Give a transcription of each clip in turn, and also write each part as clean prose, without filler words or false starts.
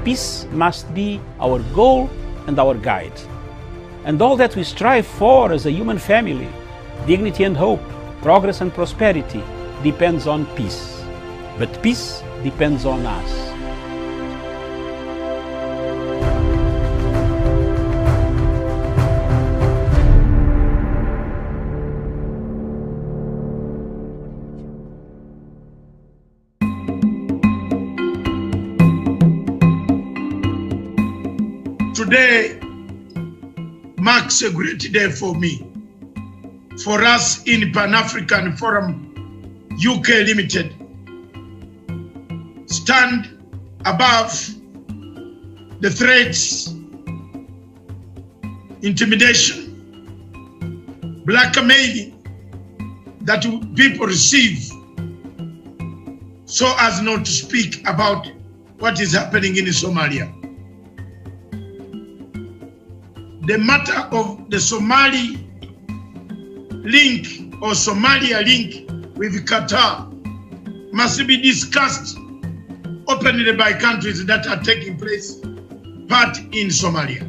peace must be our goal and our guide. And all that we strive for as a human family, dignity and hope, progress and prosperity, depends on peace. But peace depends on us. Today marks a great day for me, for us in Pan-African Forum UK Limited. Stand above the threats, intimidation, blackmailing that people receive, so as not to speak about what is happening in Somalia. The matter of the Somali link or Somalia link with Qatar must be discussed openly by countries that are taking part in Somalia.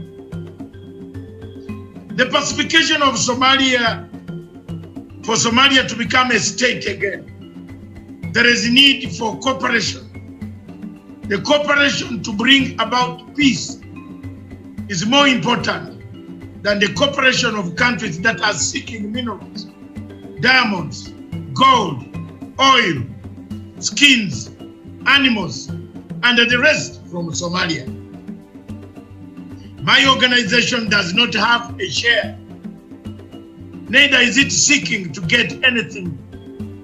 The pacification of Somalia, for Somalia to become a state again, there is need for cooperation. The cooperation to bring about peace is more important than the cooperation of countries that are seeking minerals, diamonds, gold, oil, skins, animals, and the rest from Somalia. My organization does not have a share, neither is it seeking to get anything,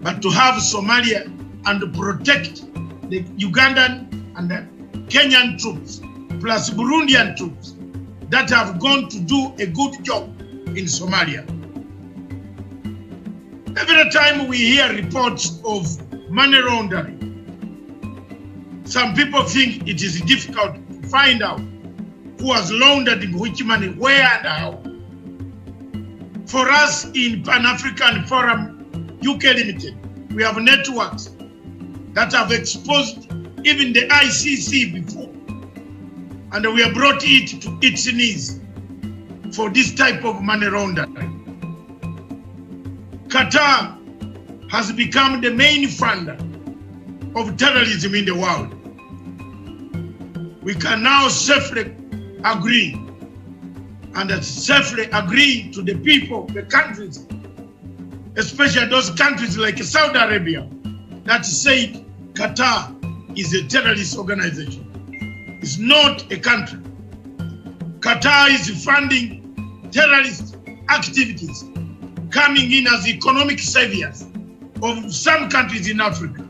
but to have Somalia and protect the Ugandan and the Kenyan troops, plus Burundian troops, that have gone to do a good job in Somalia. Every time we hear reports of money laundering, some people think it is difficult to find out who has laundered which money, where and how. For us in Pan-African Forum UK Limited, we have networks that have exposed even the ICC before, and we have brought it to its knees for this type of money laundering. Qatar has become the main funder of terrorism in the world. We can now safely agree to the people, the countries, especially those countries like Saudi Arabia, that said Qatar is a terrorist organization. It's not a country. Qatar is funding terrorist activities, coming in as economic saviors of some countries in Africa,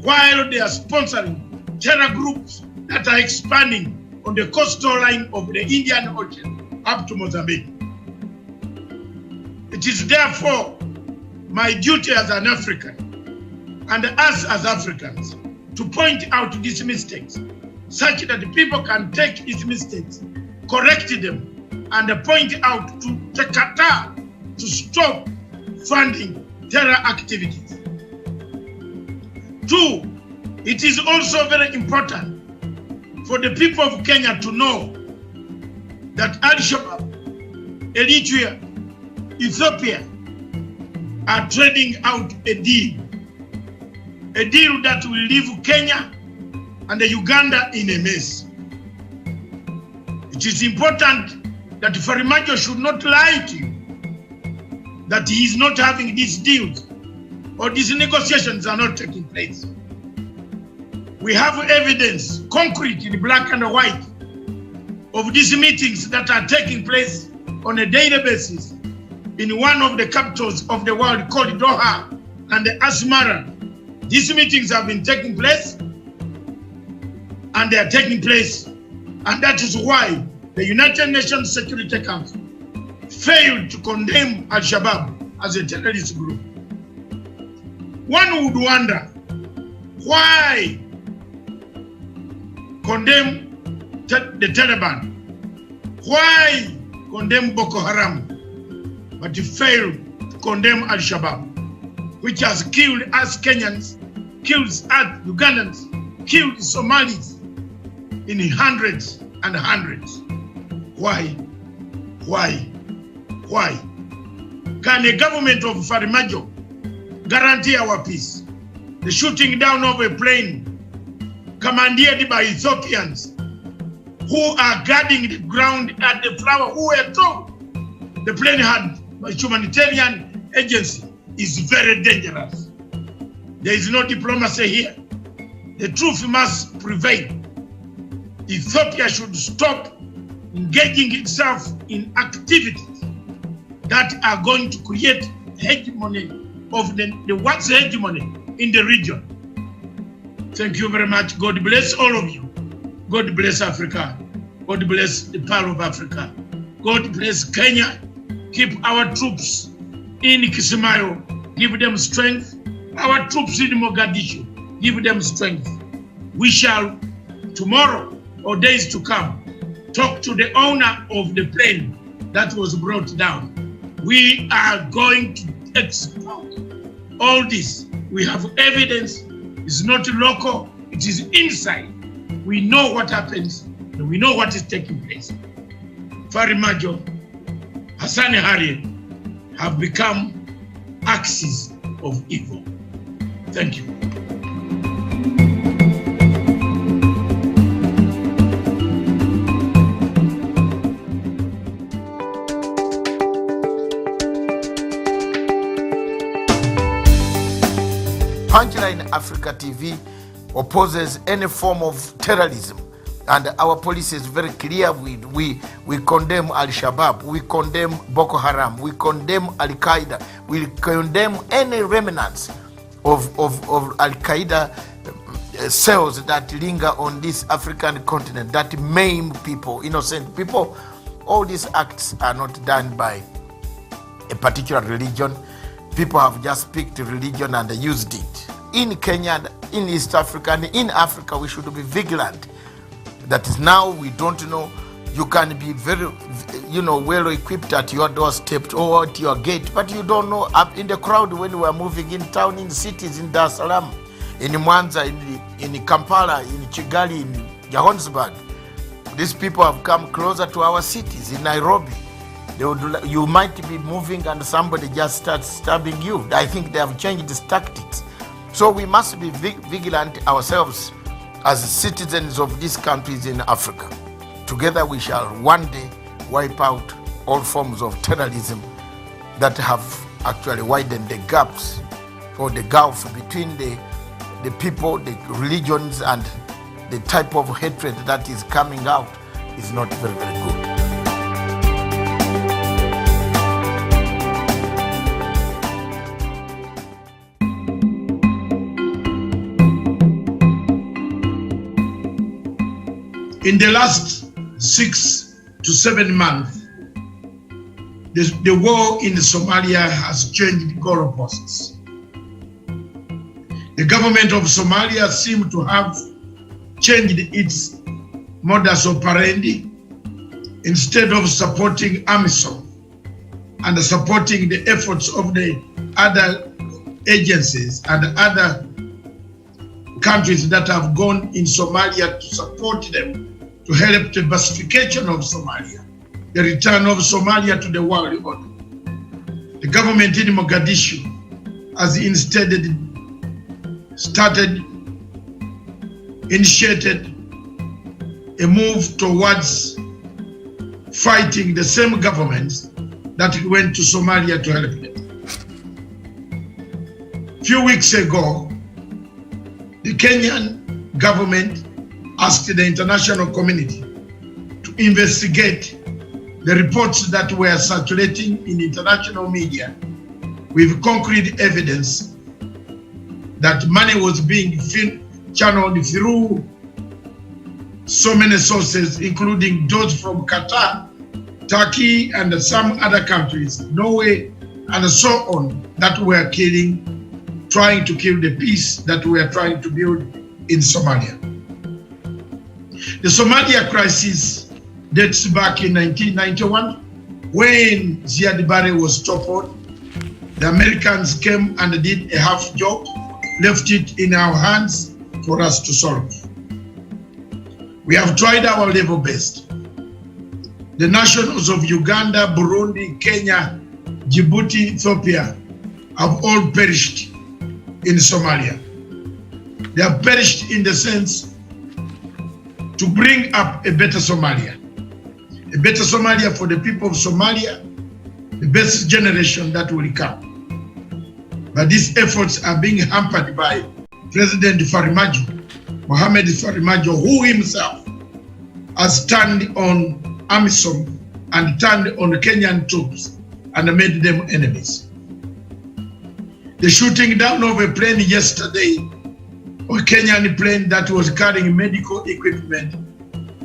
while they are sponsoring terror groups that are expanding on the coastal line of the Indian Ocean up to Mozambique. It is therefore my duty as an African and us as Africans to point out these mistakes, such that the people can take these mistakes, correct them, and point out to Qatar to stop funding terror activities. Two, it is also very important for the people of Kenya to know that Al-Shabaab, Eritrea, Ethiopia are trading out a deal that will leave Kenya and Uganda in a mess. It is important that Farimajo should not lie to you that he is not having these deals or these negotiations are not taking place. We have evidence, concrete in black and white, of these meetings that are taking place on a daily basis in one of the capitals of the world called Doha and Asmara. These meetings have been taking place, and they are taking place, and that is why the United Nations Security Council failed to condemn Al-Shabaab as a terrorist group. One would wonder, why condemn the Taliban? Why condemn Boko Haram? But he failed to condemn Al-Shabaab, which has killed us Kenyans, killed us Ugandans, killed Somalis, in hundreds and hundreds. Why? Why? Why? Can a government of Farimajo guarantee our peace? The shooting down of a plane commandeered by Ethiopians who are guarding the ground at the flower, who were told the plane had a humanitarian agency, is very dangerous. There is no diplomacy here. The truth must prevail. Ethiopia should stop engaging itself in activities that are going to create hegemony of the world's hegemony in the region. Thank you very much. God bless all of you. God bless Africa. God bless the Pearl of Africa. God bless Kenya. Keep our troops in Kismayo. Give them strength. Our troops in Mogadishu. Give them strength. We shall, tomorrow or days to come, talk to the owner of the plane that was brought down. We are going to expose all this. We have evidence. It's not local. It is inside. We know what happens and we know what is taking place. Farimajo, Hassan Harriet have become axes of evil. Thank you. Punchline Africa TV opposes any form of terrorism, and our policy is very clear. We condemn Al-Shabaab, we condemn Boko Haram, we condemn Al-Qaeda, we condemn any remnants of Al-Qaeda cells that linger on this African continent, that maim people, innocent people. All these acts are not done by a particular religion. People have just picked a religion and used it. In Kenya, in East Africa, and in Africa, we should be vigilant. That is, now we don't know. You can be very, well equipped at your doorstep or at your gate, but you don't know up in the crowd when we are moving in town, in cities, in Dar es Salaam, in Mwanza, in Kampala, in Kigali, in Johannesburg. These people have come closer to our cities, in Nairobi. You might be moving and somebody just starts stabbing you. I think they have changed these tactics. So we must be vigilant ourselves as citizens of these countries in Africa. Together we shall one day wipe out all forms of terrorism that have actually widened the gaps or the gulf between the people, the religions, and the type of hatred that is coming out is not very, very good. In the last 6 to 7 months, the war in Somalia has changed goalposts. The government of Somalia seems to have changed its modus operandi. Instead of supporting AMISOM and supporting the efforts of the other agencies and other countries that have gone in Somalia to support them, to help the pacification of Somalia, the return of Somalia to the world order. The government in Mogadishu has instead initiated a move towards fighting the same governments that went to Somalia to help them. A few weeks ago, the Kenyan government asked the international community to investigate the reports that were circulating in international media with concrete evidence that money was being channeled through so many sources, including those from Qatar, Turkey, and some other countries, Norway, and so on, that were trying to kill the peace that we are trying to build in Somalia. The Somalia crisis dates back in 1991 when Ziad Barre was toppled. The Americans came and did a half job, left it in our hands for us to solve. We have tried our level best. The nationals of Uganda, Burundi, Kenya, Djibouti, Ethiopia have all perished in Somalia. They have perished in the sense to bring up a better Somalia. A better Somalia for the people of Somalia, the best generation that will come. But these efforts are being hampered by President Mohamed Farmajo, who himself has turned on AMISOM and turned on Kenyan troops and made them enemies. The shooting down of a plane yesterday, a Kenyan plane that was carrying medical equipment,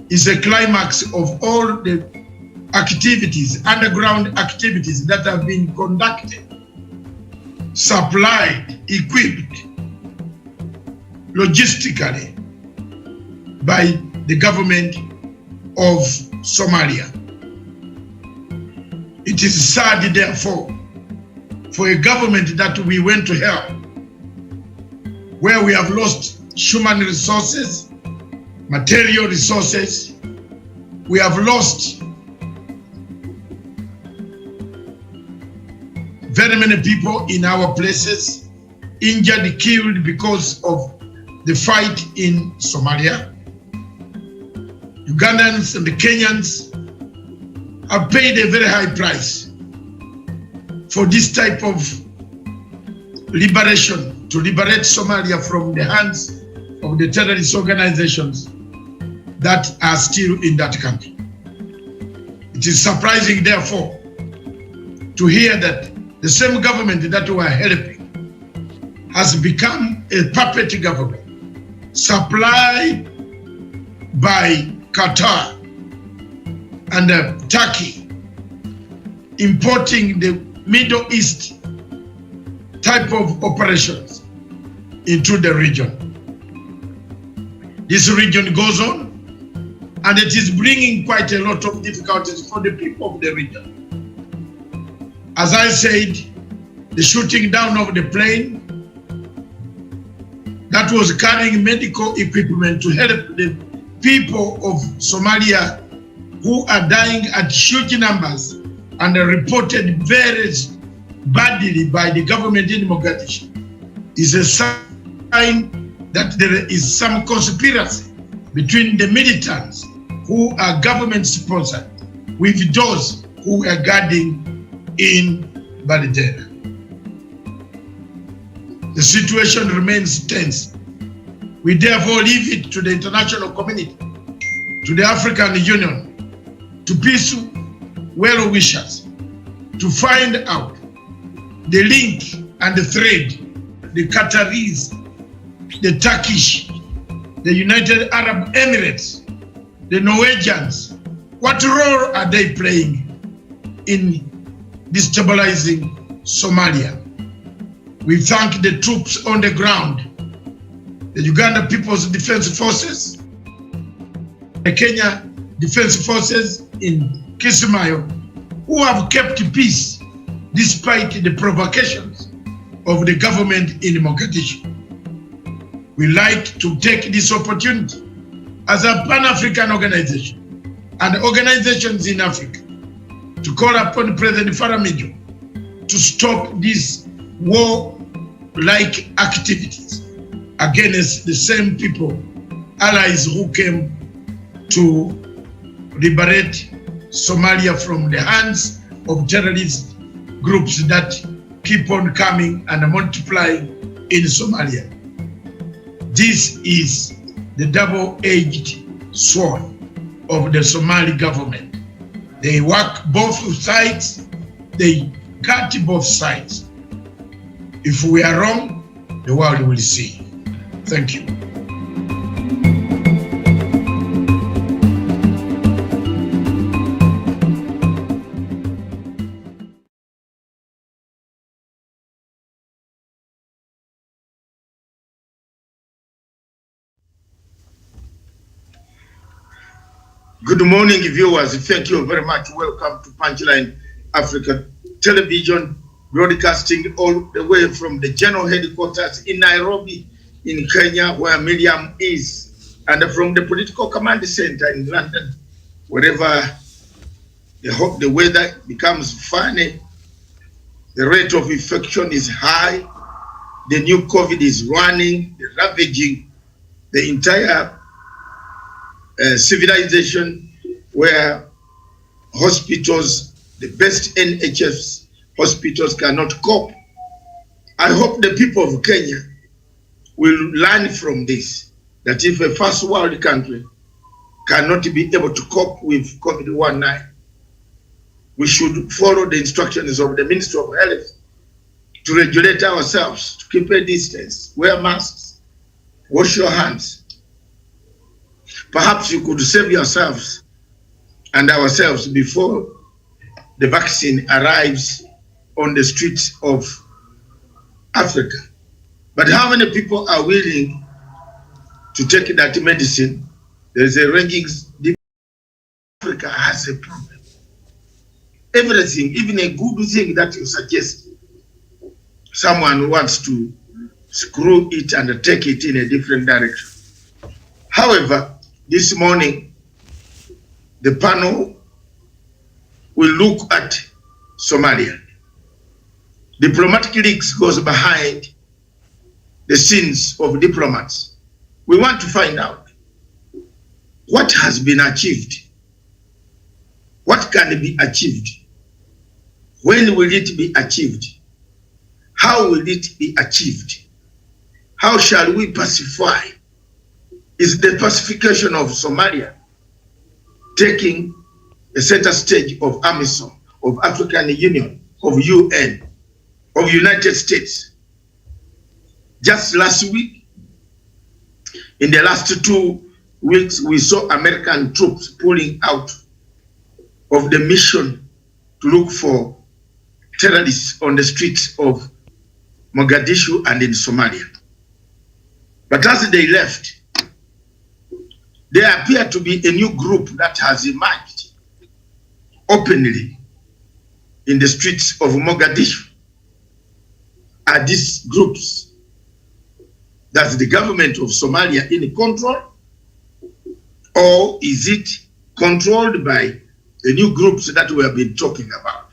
is a climax of all the activities, underground activities that have been conducted, supplied, equipped, logistically by the government of Somalia. It is sad, therefore, for a government that we went to help, where we have lost human resources, material resources, we have lost very many people in our places, injured, killed because of the fight in Somalia. Ugandans and the Kenyans have paid a very high price for this type of liberation, to liberate Somalia from the hands of the terrorist organizations that are still in that country. It is surprising, therefore, to hear that the same government that we are helping has become a puppet government supplied by Qatar and Turkey, importing the Middle East type of operations into the region. This region goes on, and it is bringing quite a lot of difficulties for the people of the region. As I said, the shooting down of the plane that was carrying medical equipment to help the people of Somalia who are dying at huge numbers and are reported very badly by the government in Mogadishu is a sign that there is some conspiracy between the militants who are government sponsored with those who are guarding in Baridera. The situation remains tense. We therefore leave it to the international community, to the African Union, to peace well-wishers, to find out the link and the thread, the Qataris, the Turkish, the United Arab Emirates, the Norwegians, what role are they playing in destabilizing Somalia? We thank the troops on the ground, the Uganda People's Defense Forces, the Kenya Defense Forces in Kismayo, who have kept peace despite the provocations of the government in Mogadishu. We like to take this opportunity as a Pan-African organization and organizations in Africa to call upon President Farmajo to stop these war-like activities against the same people, allies who came to liberate Somalia from the hands of terrorist groups that keep on coming and multiplying in Somalia. This is the double-edged sword of the Somali government. They work both sides, they cut both sides. If we are wrong, the world will see. Thank you. Good morning, viewers. Thank you very much. Welcome to Punchline Africa Television, broadcasting all the way from the general headquarters in Nairobi, in Kenya, where Miriam is. And from the political command center in London, wherever the weather becomes funny, the rate of infection is high, the new COVID is running, ravaging the entire civilization, where hospitals, the best NHS hospitals cannot cope. I hope the people of Kenya will learn from this, that if a first world country cannot be able to cope with COVID-19, we should follow the instructions of the Ministry of Health to regulate ourselves, to keep a distance, wear masks, wash your hands. Perhaps you could save yourselves and ourselves before the vaccine arrives on the streets of Africa. But how many people are willing to take that medicine? There is a ranking. Africa has a problem. Everything, even a good thing that you suggest, someone wants to screw it and take it in a different direction. However, this morning, the panel will look at Somalia. Diplomatic leaks goes behind the scenes of diplomats. We want to find out what has been achieved. What can be achieved? When will it be achieved? How will it be achieved? How shall we pacify? Is the pacification of Somalia taking the center stage of AMISOM, of African Union, of UN, of United States? Just last week, in the last 2 weeks, we saw American troops pulling out of the mission to look for terrorists on the streets of Mogadishu and in Somalia. But as they left, there appeared to be a new group that has emerged openly in the streets of Mogadishu. Are these groups that the government of Somalia in control, or is it controlled by the new groups that we have been talking about?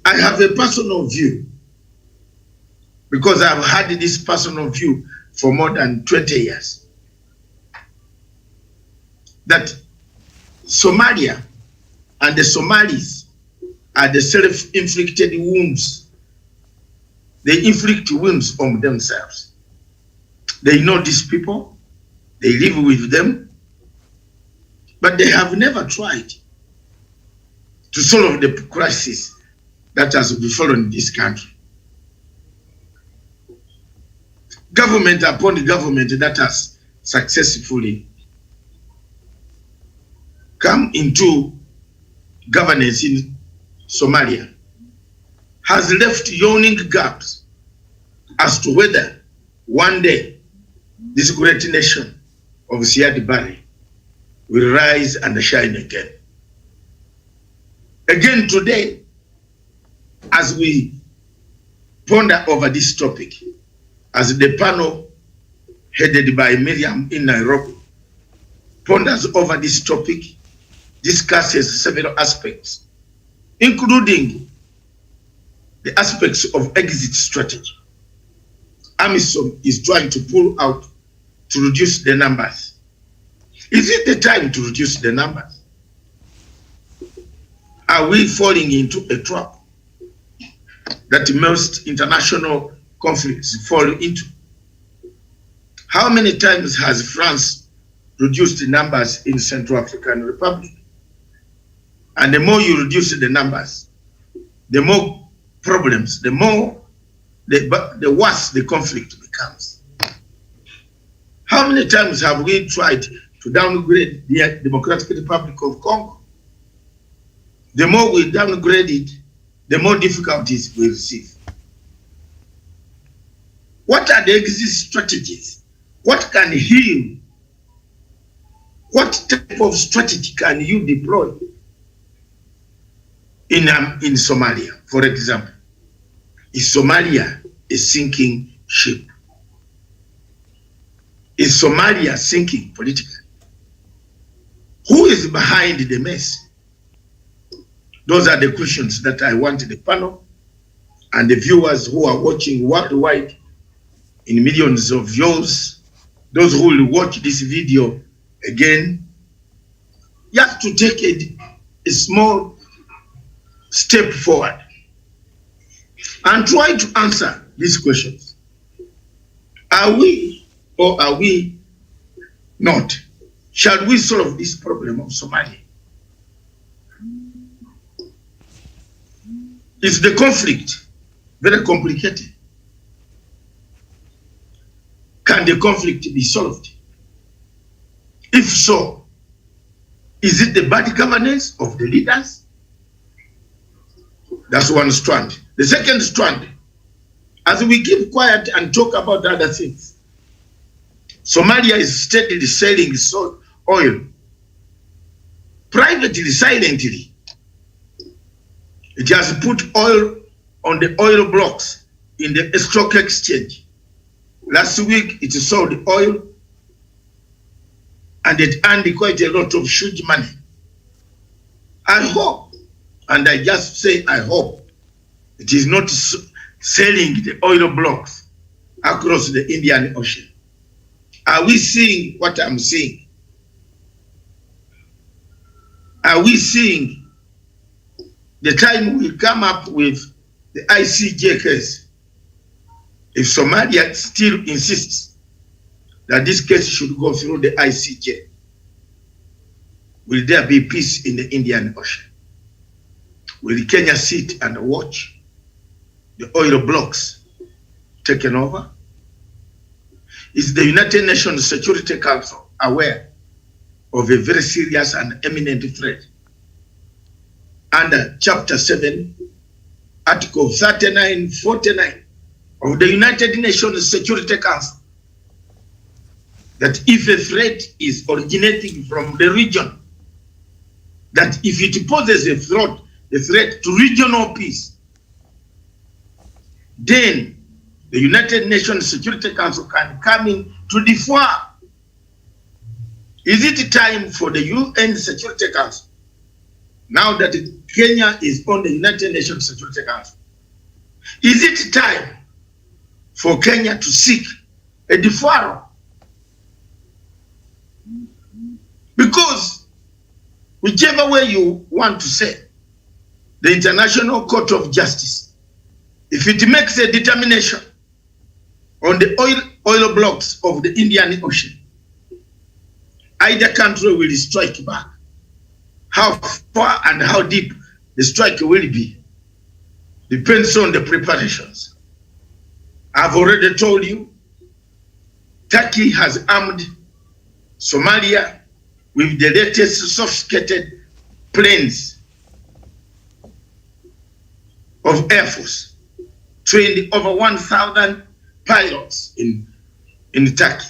I have a personal view, because I've had this personal view for more than 20 years, that Somalia and the Somalis are the self-inflicted wounds. They inflict wounds on themselves. They know these people, they live with them, but they have never tried to solve the crisis that has befallen this country. Government upon government that has successfully come into governance in Somalia has left yawning gaps as to whether one day this great nation of Siad Barre will rise and shine again. Again today, as we ponder over this topic, as the panel headed by Miriam in Nairobi ponders over this topic, discusses several aspects, including the aspects of exit strategy. AMISOM is trying to pull out to reduce the numbers. Is it the time to reduce the numbers? Are we falling into a trap that most international conflicts fall into? How many times has France reduced the numbers in Central African Republic? And the more you reduce the numbers, the more problems, the worse the conflict becomes. How many times have we tried to downgrade the Democratic Republic of Congo? The more we downgrade it, the more difficulties we receive. What are the exit strategies? What can heal? What type of strategy can you deploy in Somalia, for example? Is Somalia a sinking ship? Is Somalia sinking politically? Who is behind the mess? Those are the questions that I want the panel and the viewers who are watching worldwide in millions of views, those who will watch this video again. You have to take a small step forward and try to answer these questions. Are we or are we not? Shall we solve this problem of Somalia? Is the conflict very complicated? Can the conflict be solved? If so, is it the bad governance of the leaders? That's one strand. The second strand, as we keep quiet and talk about other things, Somalia is steadily selling oil, privately, silently. It has put oil on the oil blocks in the stock exchange. Last week, it sold oil and it earned quite a lot of huge money. I hope, and I just say I hope, it is not selling the oil blocks across the Indian Ocean. Are we seeing what I'm seeing? Are we seeing the time we come up with the ICJ case? If Somalia still insists that this case should go through the ICJ, will there be peace in the Indian Ocean? Will Kenya sit and watch the oil blocks taken over? Is the United Nations Security Council aware of a very serious and imminent threat under Chapter 7, Article 3949 of the United Nations Security Council, that if a threat is originating from the region, that if it poses a threat to regional peace, then the United Nations Security Council can come in to defer. Is it time for the UN Security Council, now that Kenya is on the United Nations Security Council, is it time for Kenya to seek a deferral? Because whichever way you want to say, the International Court of Justice, if it makes a determination on the oil blocks of the Indian Ocean, either country will strike back. How far and how deep the strike will be depends on the preparations. I've already told you, Turkey has armed Somalia with the latest sophisticated planes of Air Force, trained over 1,000 pilots in Turkey.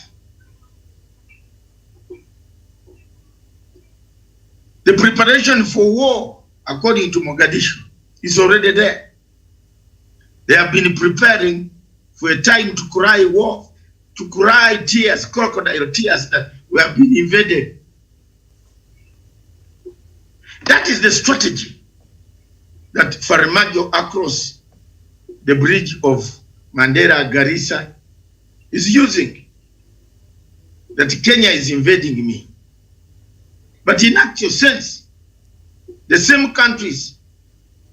The preparation for war, according to Mogadishu, is already there. They have been preparing for a time to cry war, to cry tears, crocodile tears, that we have been invaded. That is the strategy that Farmajo across the bridge of Mandera Garissa is using, that Kenya is invading me. But in actual sense, the same countries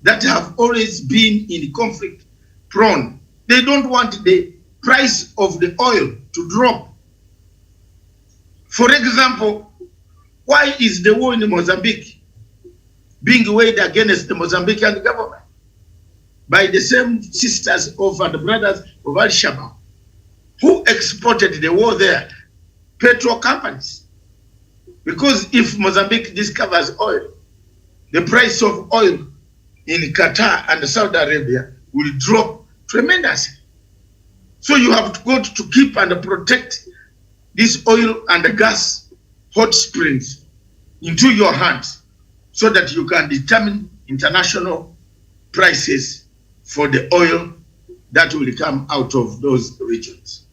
that have always been in conflict prone, they don't want the price of the oil to drop. For example, why is the war in Mozambique being waged against the Mozambican government by the same sisters of and brothers of Al-Shabaab, who exported the war there? Petrol companies. Because if Mozambique discovers oil, the price of oil in Qatar and Saudi Arabia will drop tremendously. So you have got to keep and protect this oil and gas hot springs into your hands so that you can determine international prices for the oil that will come out of those regions.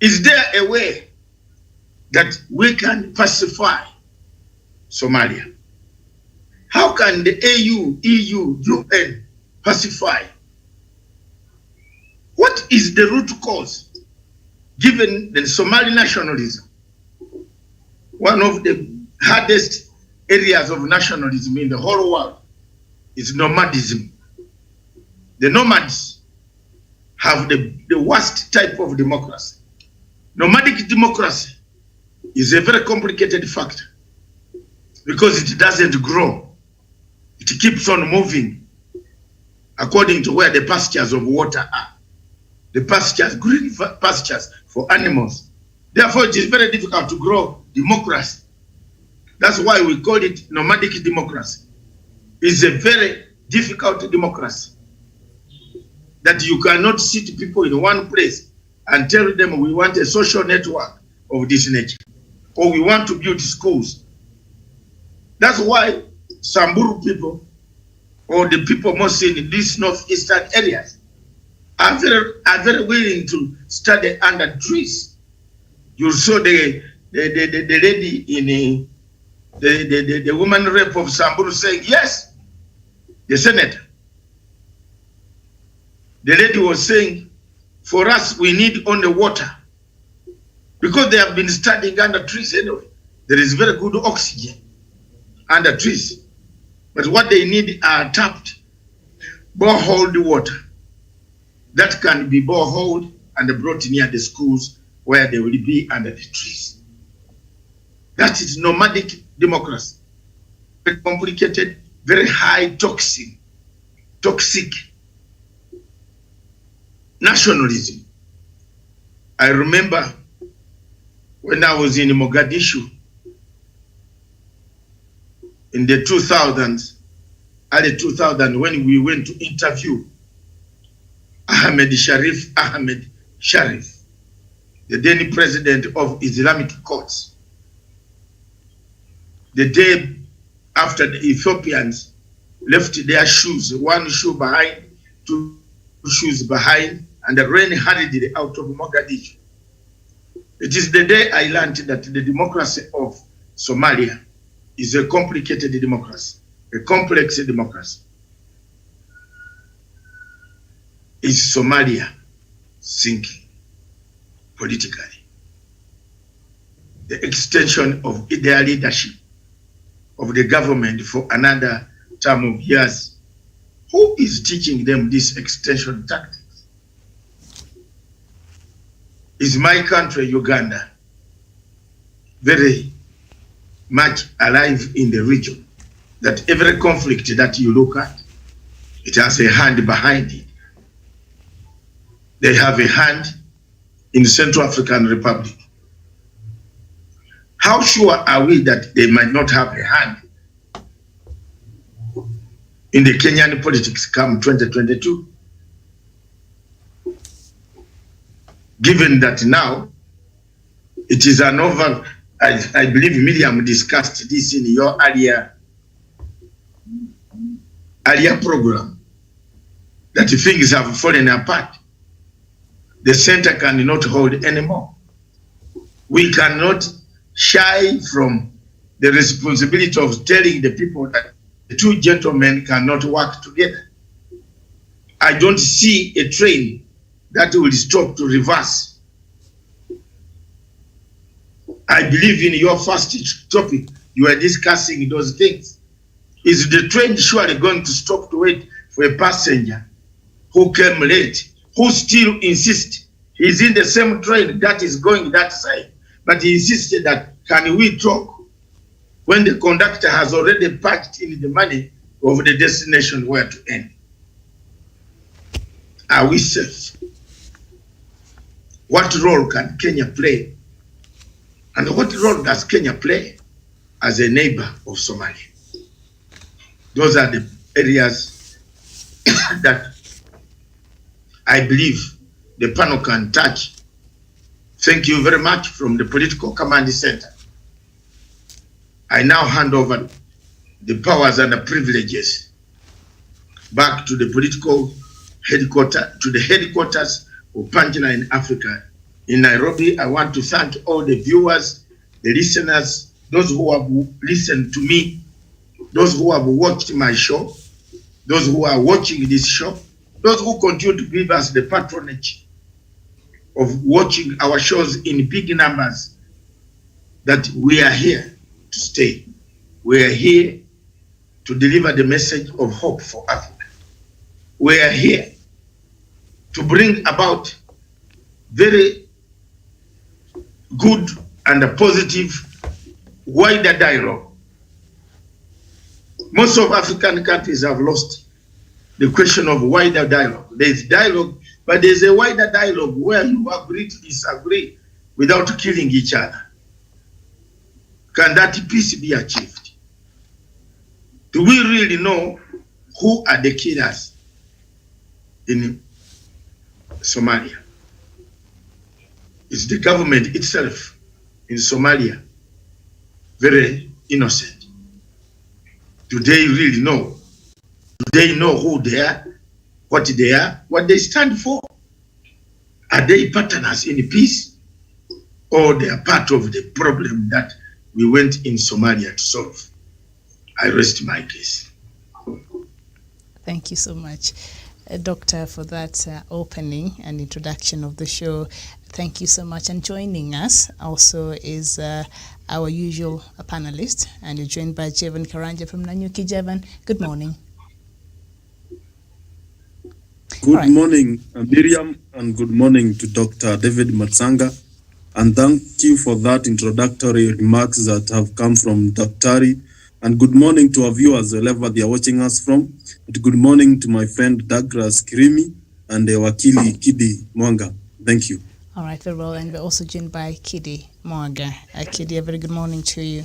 Is there a way that we can pacify Somalia? How can the AU, EU, UN pacify? What is the root cause? Given the Somali nationalism, one of the hardest areas of nationalism in the whole world is nomadism. The nomads have the worst type of democracy. Nomadic democracy is a very complicated factor because it doesn't grow. It keeps on moving according to where the pastures of water are. The pastures, green pastures for animals. Therefore, it is very difficult to grow democracy. That's why we call it nomadic democracy. It's a very difficult democracy that you cannot sit people in one place and tell them we want a social network of this nature or we want to build schools. That's why Samburu people or the people mostly in these northeastern areas are very willing to study under trees. You saw the lady in the woman rep of Samburu saying yes, the senator. The lady was saying, for us, we need only water. Because they have been studying under trees anyway. There is very good oxygen under trees. But what they need are tapped, borehole water. That can be boreholed and brought near the schools where they will be under the trees. That is nomadic democracy. Very complicated, very high toxic nationalism. I remember when I was in Mogadishu in the 2000s, early 2000, when we went to interview Ahmed Sharif, the then president of Islamic courts. The day after the Ethiopians left their shoes, one shoe behind, two shoes behind, and the rain hurried it out of Mogadishu. It is the day I learned that the democracy of Somalia is a complicated democracy, a complex democracy. Is Somalia sinking politically? The extension of their leadership of the government for another term of years. Who is teaching them this extension tactics? Is my country, Uganda, very much alive in the region? That every conflict that you look at, it has a hand behind it. They have a hand in the Central African Republic. How sure are we that they might not have a hand in the Kenyan politics come 2022? Given that now it is an over, I believe Miriam discussed this in your earlier program, that things have fallen apart. The center cannot hold anymore. We cannot shy from the responsibility of telling the people that the two gentlemen cannot work together. I don't see a train that will stop to reverse. I believe in your first topic, you are discussing those things. Is the train surely going to stop to wait for a passenger who came late, who still insists he's in the same train that is going that side, but he insisted that, can we talk, when the conductor has already packed in the money of the destination where to end? Are we safe? What role can Kenya play? And what role does Kenya play as a neighbor of Somalia? Those are the areas that I believe the panel can touch. Thank you very much from the Political Command Center. I now hand over the powers and the privileges back to the political headquarters, to the headquarters of Punchline Africa in Nairobi. I want to thank all the viewers, the listeners, those who have listened to me, those who have watched my show, those who are watching this show, those who continue to give us the patronage of watching our shows in big numbers, that we are here to stay. We are here to deliver the message of hope for Africa. We are here to bring about very good and a positive wider dialogue. Most of African countries have lost the question of wider dialogue. There's dialogue, but there's a wider dialogue where you agree to disagree without killing each other. Can that peace be achieved? Do we really know who are the killers in Somalia? Is the government itself in Somalia very innocent? Do they really know? Do they know who they are, what they stand for? Are they partners in peace, or they are part of the problem that we went in Somalia to solve? I rest my case. Thank you so much, Doctor, for that opening and introduction of the show. Thank you so much. And joining us also is our usual panelist, and you're joined by Jevan Karanja from Nanyuki. Jevan, good morning. Good morning, Miriam, and good morning to Dr. David Matsanga. And thank you for that introductory remarks that have come from Dr. And good morning to our viewers, wherever they are watching us from. And good morning to my friend Douglas Kirimi and Wakili Kidi Mwanga. Thank you. All right, very well. And we're also joined by Kidi Mwanga. Kidi, a very good morning to you.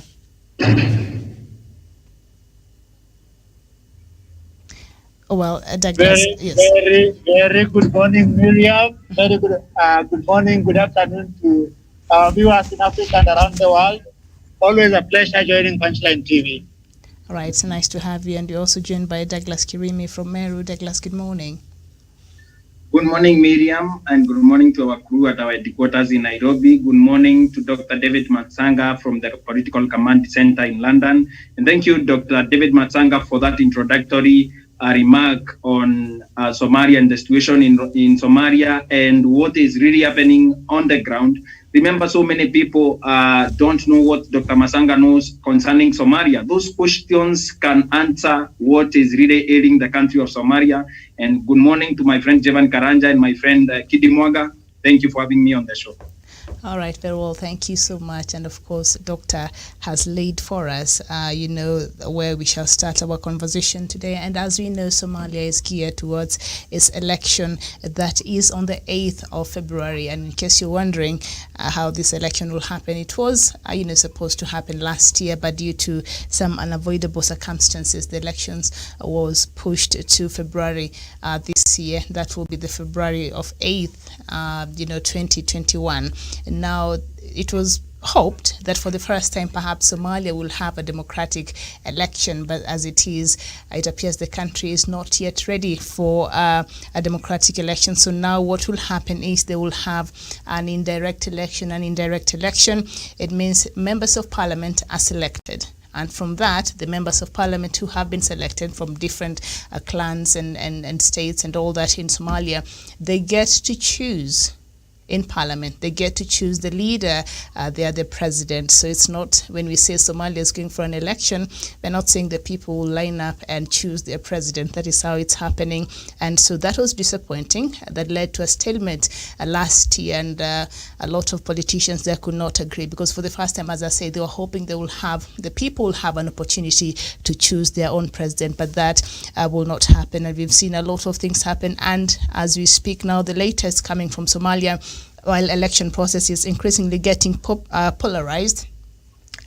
Oh, well, Douglas, yes. Very good morning, Miriam. Very good, good morning, good afternoon to our viewers in Africa and around the world. Always a pleasure joining Punchline TV. All right, it's nice to have you. And you're also joined by Douglas Kirimi from Meru. Douglas, good morning. Good morning, Miriam, and good morning to our crew at our headquarters in Nairobi. Good morning to Dr. David Matsanga from the Political Command Center in London. And thank you, Dr. David Matsanga, for that introductory remark on Somalia and the situation in Somalia and what is really happening on the ground. Remember, so many people don't know what Dr. Matsanga knows concerning Somalia. Those questions can answer what is really ailing the country of Somalia. And good morning to my friend Jevan Karanja and my friend Kidi Mwaga. Thank you for having me on the show. All right, very well. Thank you so much. And of course, Doctor has laid for us, where we shall start our conversation today. And as we know, Somalia is geared towards its election that is on the 8th of February. And in case you're wondering how this election will happen, it was, supposed to happen last year, but due to some unavoidable circumstances, the elections was pushed to February this year. That will be the February of 8th, 2021. And now it was hoped that for the first time perhaps Somalia will have a democratic election, but as it is, it appears the country is not yet ready for a democratic election. So now what will happen is they will have an indirect election. An indirect election, it means members of parliament are selected. And from that, the members of parliament who have been selected from different clans and states and all that in Somalia, they get to choose in parliament. They get to choose the leader. They are the president. So it's not, when we say Somalia is going for an election, we're not saying the people will line up and choose their president. That is how it's happening. And so that was disappointing. That led to a stalemate last year, and a lot of politicians there could not agree, because for the first time, as I say, they were hoping the people will have an opportunity to choose their own president, but that will not happen. And we've seen a lot of things happen. And as we speak now, the latest coming from Somalia, while election process is increasingly getting polarized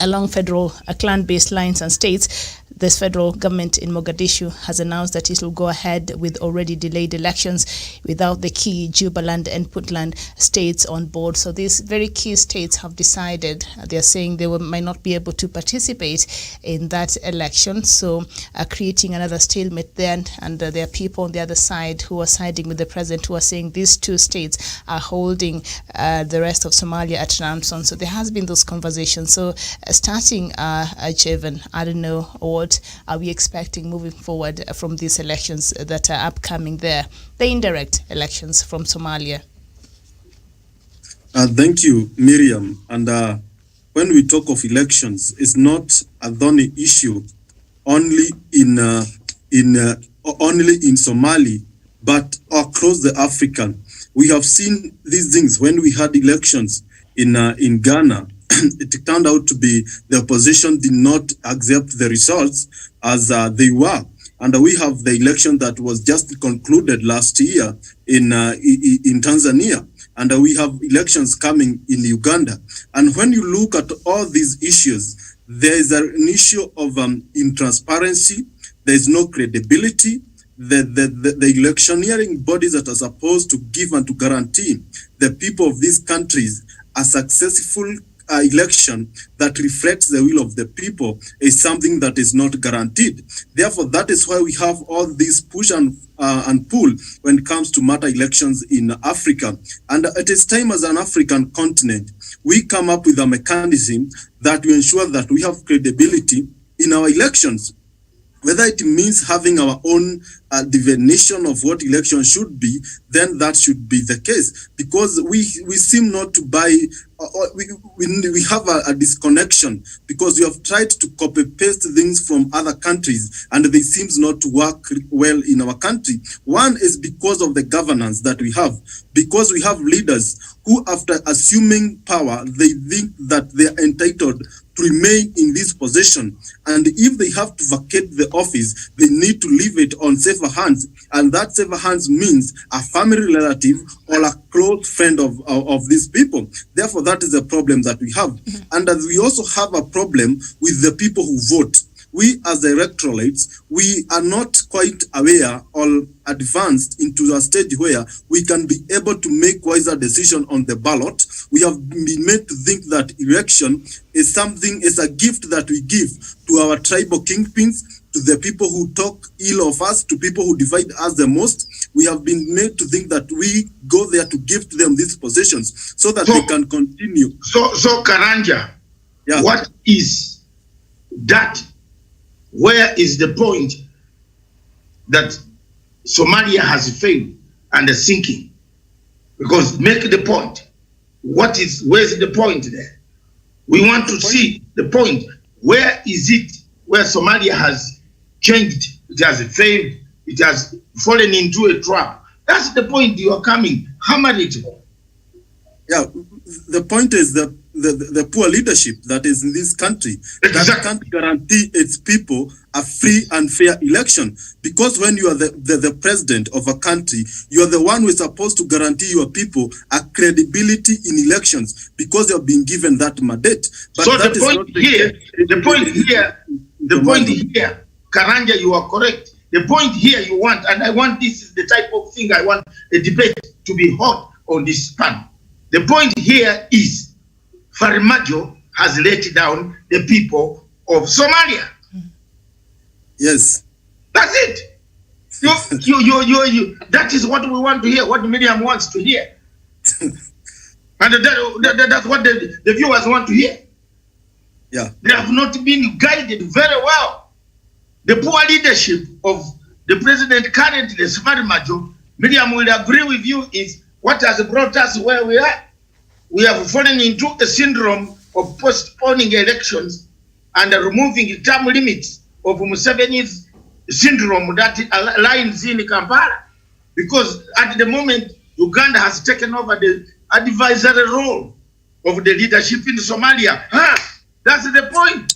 along federal clan-based lines and states, this federal government in Mogadishu has announced that it will go ahead with already delayed elections without the key Jubaland and Puntland states on board. So these very key states have decided, they're saying they might not be able to participate in that election. So creating another stalemate there, and there are people on the other side who are siding with the president who are saying these two states are holding the rest of Somalia at ransom. So there has been those conversations. So starting Jevan, I don't know, what are we expecting moving forward from these elections that are upcoming there, the indirect elections from Somalia? Thank you, Miriam. And when we talk of elections, it's not a thorny issue only in Somalia, but across the African. We have seen these things when we had elections in Ghana. It turned out to be the opposition did not accept the results as they were. And we have the election that was just concluded last year in Tanzania. And we have elections coming in Uganda. And when you look at all these issues, there is an issue of intransparency. There is no credibility. The electioneering bodies that are supposed to give and to guarantee the people of these countries a successful election that reflects the will of the people is something that is not guaranteed. Therefore, that is why we have all these push and pull when it comes to matter elections in Africa. And it is time as an African continent, we come up with a mechanism that will ensure that we have credibility in our elections. Whether it means having our own divination of what election should be, then that should be the case. Because we seem not to buy, we have a disconnection, because we have tried to copy-paste things from other countries, and they seem not to work well in our country. One is because of the governance that we have, because we have leaders who, after assuming power, they think that they are entitled to remain in this position, and if they have to vacate the office, they need to leave it on safer hands, and that safer hands means a family relative or a close friend of these people. Therefore, that is a problem that we have. And as we also have a problem with the people who vote. We as the electorates, we are not quite aware or advanced into a stage where we can be able to make wiser decisions on the ballot. We have been made to think that election is something, is a gift that we give to our tribal kingpins, to the people who talk ill of us, to people who divide us the most. We have been made to think that we go there to give to them these positions so that they can continue. So Karanja, yeah. What is that? Where is the point that Somalia has failed and is sinking? Because make the point. Where's the point there? We want to see the point. Where is it where Somalia has changed? It has failed. It has fallen into a trap. That's the point you are coming. Hammer it. Yeah, the point is the poor leadership that is in this country that can't guarantee its people a free and fair election. Because when you are the president of a country, you are the one who is supposed to guarantee your people a credibility in elections, because you have been given that mandate. But so that the point here, Karanja, you are correct. The point here you want, and I want, this is the type of thing I want a debate to be hot on this panel. The point here is Farmajo has let down the people of Somalia. Yes. That's it. That is what we want to hear, what Miriam wants to hear. And that's what the viewers want to hear. Yeah. They have not been guided very well. The poor leadership of the president currently, Farmajo, Miriam will agree with you, is what has brought us where we are. We have fallen into a syndrome of postponing elections and removing term limits of Museveni's syndrome that aligns in Kampala. Because at the moment, Uganda has taken over the advisory role of the leadership in Somalia. That's the point.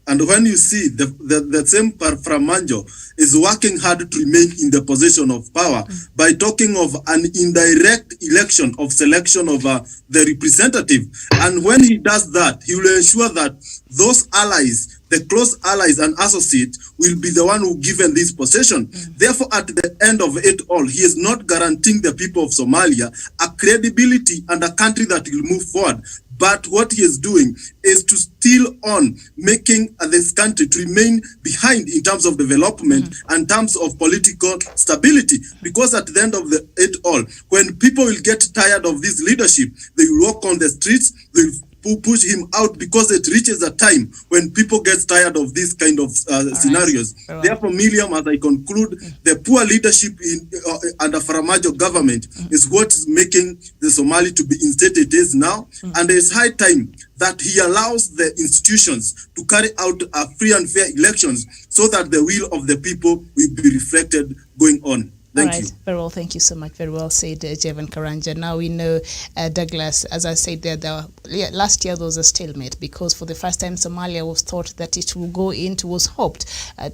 And when you see the same Farmajo is working hard to remain in the position of power by talking of an indirect election of selection of the representative. And when he does that, he will ensure that those allies, the close allies and associates will be the one who given this possession. Therefore, at the end of it all, he is not guaranteeing the people of Somalia a credibility and a country that will move forward. But what he is doing is to still on making this country to remain behind in terms of development and in terms of political stability. Because at the end of it all, when people will get tired of this leadership, they will walk on the streets, they will push him out, because it reaches a time when people get tired of this kind of scenarios. Right. Therefore, Miriam, as I conclude, the poor leadership in under Faramajo government is what is making the Somali to be in state it is now, and it's high time that he allows the institutions to carry out free and fair elections so that the will of the people will be reflected going on. Thank you. Very well. Thank you so much. Very well said, Jevan Karanja. Now we know, Douglas, as I said last year there was a stalemate, because for the first time Somalia was thought that it will go into, was hoped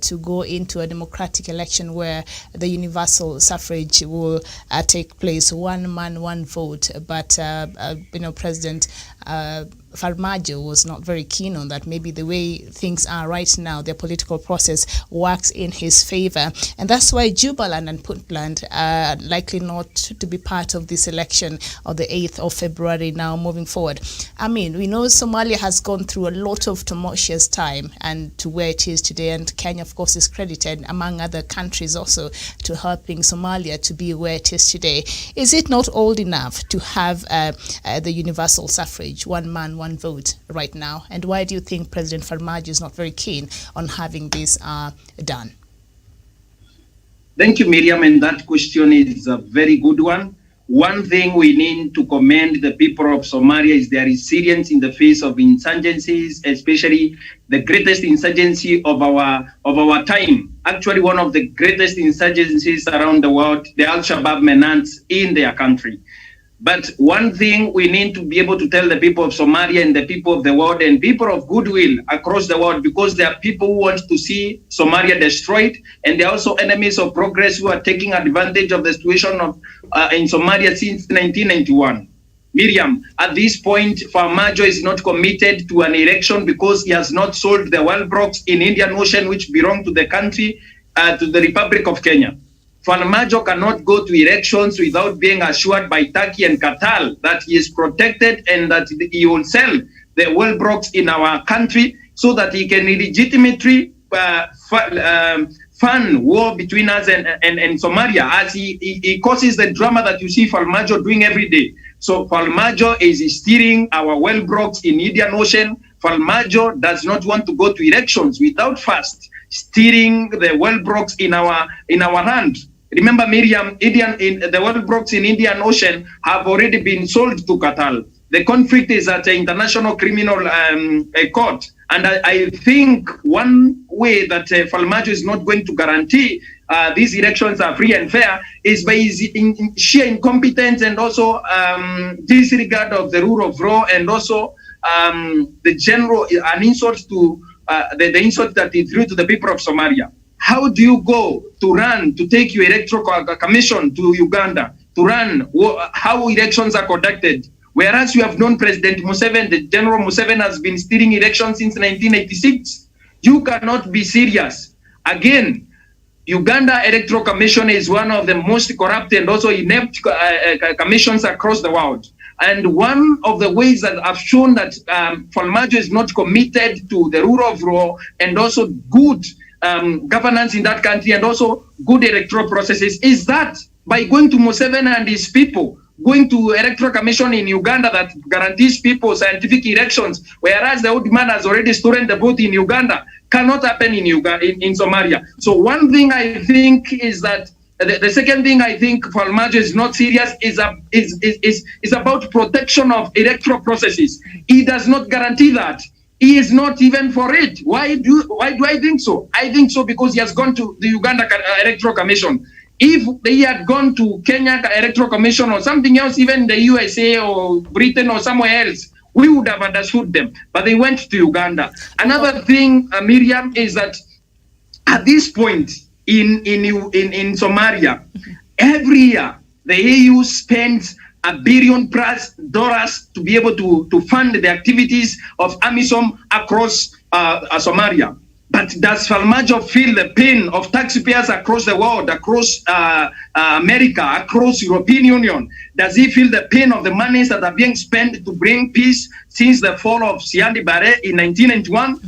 to go into a democratic election where the universal suffrage will take place, one man, one vote. But, President Farmajo was not very keen on that. Maybe the way things are right now, their political process works in his favor. And that's why Jubaland and Puntland are likely not to be part of this election on the 8th of February now moving forward. I mean, we know Somalia has gone through a lot of tumultuous time and to where it is today. And Kenya, of course, is credited, among other countries also, to helping Somalia to be where it is today. Is it not old enough to have the universal suffrage, one man, one vote right now? And why do you think President Farmajo is not very keen on having this done? Thank you, Miriam, and that question is a very good one. One thing we need to commend the people of Somalia is their resilience in the face of insurgencies, especially the greatest insurgency of our time. Actually, one of the greatest insurgencies around the world, the Al-Shabaab menace in their country. But one thing we need to be able to tell the people of Somalia and the people of the world and people of goodwill across the world, because there are people who want to see Somalia destroyed, and there are also enemies of progress who are taking advantage of the situation in Somalia since 1991. Miriam, at this point, Farmajo is not committed to an election because he has not sold the well blocks in Indian Ocean which belong to the country, to the Republic of Kenya. Farmajo cannot go to elections without being assured by Turkey and Qatar that he is protected and that he will sell the well blocks in our country so that he can legitimately fund war between us and Somalia, as he causes the drama that you see Farmajo doing every day. So Farmajo is steering our well blocks in Indian Ocean. Farmajo does not want to go to elections without first steering the well blocks in our hand. Remember, Miriam, the well blocks in Indian Ocean have already been sold to Qatar. The conflict is at the International Criminal Court. And I think one way that Farmajo is not going to guarantee these elections are free and fair is by his sheer incompetence and also disregard of the rule of law, and also the general an insult to the insult that he threw to the people of Somalia. How do you go to take your electoral commission to Uganda to run how elections are conducted? Whereas you have known President Museveni, the General Museveni has been steering elections since 1986. You cannot be serious. Again, Uganda Electoral Commission is one of the most corrupt and also inept commissions across the world. And one of the ways that have shown that Farmajo is not committed to the rule of law and also good governance in that country and also good electoral processes is that by going to Museveni and his people, going to electoral commission in Uganda that guarantees people scientific elections, whereas the old man has already stolen the vote in Uganda, cannot happen in Somalia. So one thing I think is that the second thing I think Farmajo is not serious is about protection of electoral processes. He does not guarantee that. He is not even for it. Why do I think so? I think so because he has gone to the Uganda Electoral Commission. If they had gone to Kenya Electoral Commission or something else, even the USA or Britain or somewhere else, we would have understood them. But they went to Uganda. Another thing, Miriam, is that at this point in Somalia, every year the EU spends $1 billion+ to be able to fund the activities of AMISOM across Somalia. But does Farmajo feel the pain of taxpayers across the world, across America, across European Union? Does he feel the pain of the monies that are being spent to bring peace since the fall of Siad Barre in 1991?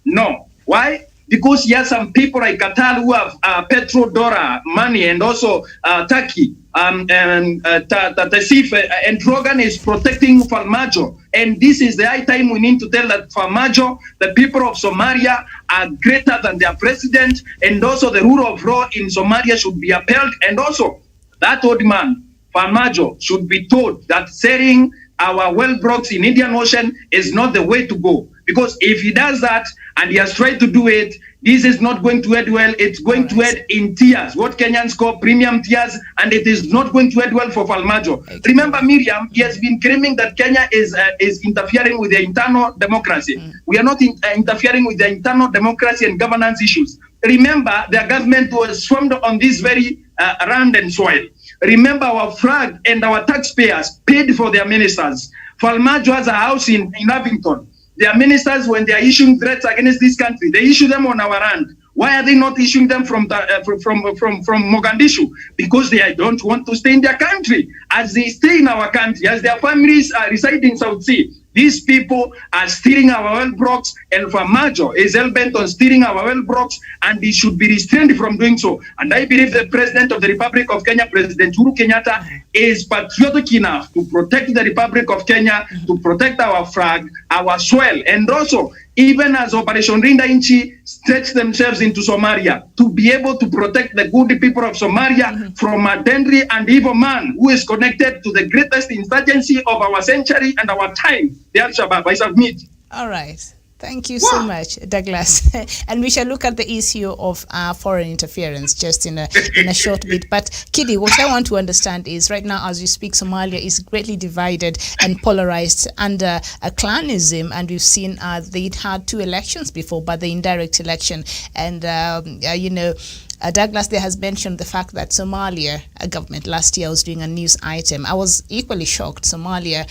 No. Why? Because he has some people like Qatar who have petrodollar money and also Turkey. Tassif and Drogan is protecting Farmajo. And this is the high time we need to tell that Farmajo, the people of Somalia are greater than their president, and also the rule of law in Somalia should be upheld. And also, that old man, Farmajo, should be told that selling our well blocks in Indian Ocean is not the way to go. Because if he does that, and he has tried to do it, this is not going to end well. It's going to end in tears, what Kenyans call premium tears, and it is not going to end well for Farmajo. Remember, Miriam, he has been claiming that Kenya is interfering with the internal democracy. We are not interfering with the internal democracy and governance issues. Remember, their government was formed on this very land and soil. Remember, our flag and our taxpayers paid for their ministers. Farmajo has a house in Abington. Their ministers, when they are issuing threats against this country, they issue them on our land. Why are they not issuing them from Mogadishu? Because they don't want to stay in their country. As they stay in our country, as their families reside in South Sea, these people are stealing our oil blocks, and Farmajo is hell-bent on stealing our oil blocks, and he should be restrained from doing so. And I believe the President of the Republic of Kenya, President Uhuru Kenyatta, is patriotic enough to protect the Republic of Kenya, to protect our flag, our soil, and also, even as Operation Rinda Inchi stretch themselves into Somalia, to be able to protect the good people of Somalia from a deadly and evil man who is connected to the greatest insurgency of our century and our time, the Al-Shabaab. I submit. All right. Thank you so much, Douglas. And we shall look at the issue of foreign interference just in a short bit. But Kidi, what I want to understand is right now, as you speak, Somalia is greatly divided and polarized under a clanism, and we've seen they'd had 2 elections before, but the indirect election. And Douglas there has mentioned the fact that Somalia government last year was doing a news item. I was equally shocked. Somalia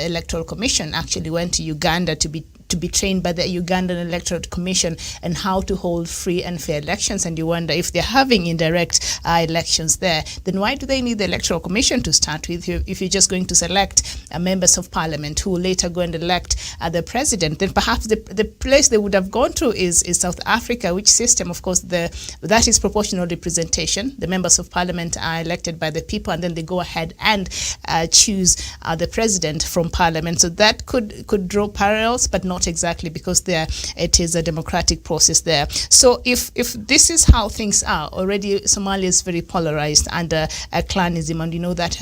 Electoral Commission actually went to Uganda to be trained by the Ugandan Electoral Commission and how to hold free and fair elections. And you wonder, if they're having indirect elections there, then why do they need the Electoral Commission to start with? If you're just going to select members of parliament who will later go and elect the president, then perhaps the place they would have gone to is South Africa, which system, of course, that is proportional representation. The members of parliament are elected by the people, and then they go ahead and choose the president from parliament. So that could draw parallels, but not exactly, because it is a democratic process there. So if this is how things are already, Somalia is very polarized under a clanism, and that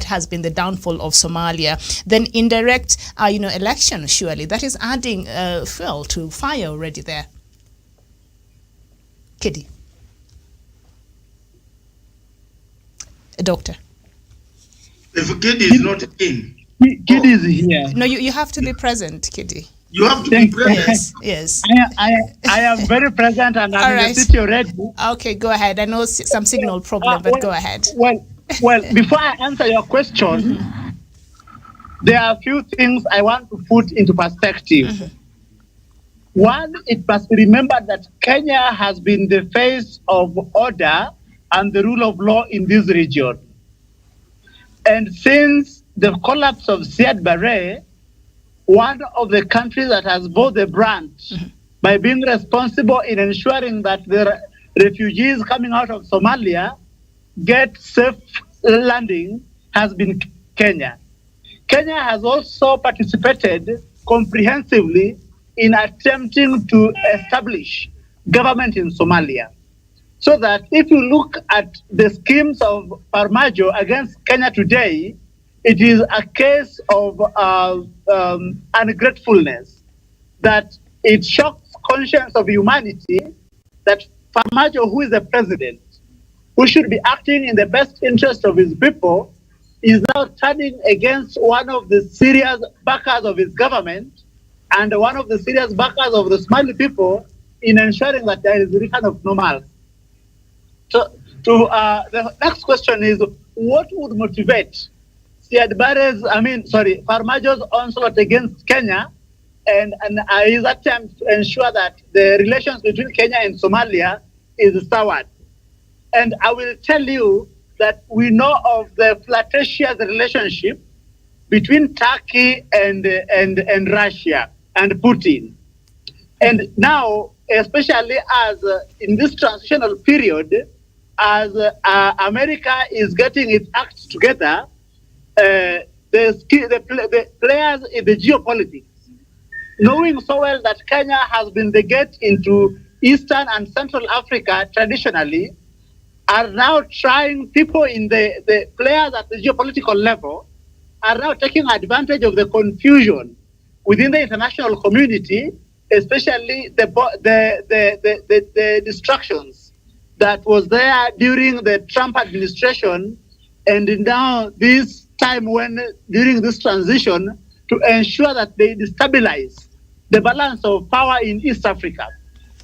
has been the downfall of Somalia. Then indirect election, surely that is adding fuel to fire already there. Kidi. Doctor. If Kidi is not in. Kidi is here. No, you have to be present, Kidi. You have to be present. Yes. I am very present, and I'm All in the city already. Okay, go ahead. I know some signal problem, but go ahead. Well, before I answer your question, there are a few things I want to put into perspective. One, it must be remembered that Kenya has been the face of order and the rule of law in this region. And since the collapse of Siad Barre, one of the countries that has bore the brunt by being responsible in ensuring that the refugees coming out of Somalia get safe landing has been Kenya. Kenya has also participated comprehensively in attempting to establish government in Somalia. So that if you look at the schemes of Farmajo against Kenya today, it is a case of ungratefulness, that it shocks conscience of humanity that Farmajo, who is the president, who should be acting in the best interest of his people, is now turning against one of the serious backers of his government and one of the serious backers of the Somali people in ensuring that there is a return of normalcy. So, the next question is, what would motivate Farmajo's onslaught against Kenya and his attempt to ensure that the relations between Kenya and Somalia is soured. And I will tell you that we know of the flirtatious relationship between Turkey and Russia and Putin. And now, especially as in this transitional period, as America is getting its act together, the players in the geopolitics, knowing so well that Kenya has been the gate into Eastern and Central Africa traditionally, are now trying, people in the players at the geopolitical level are now taking advantage of the confusion within the international community, especially the distractions that was there during the Trump administration, and now this time when during this transition, to ensure that they destabilize the balance of power in East Africa.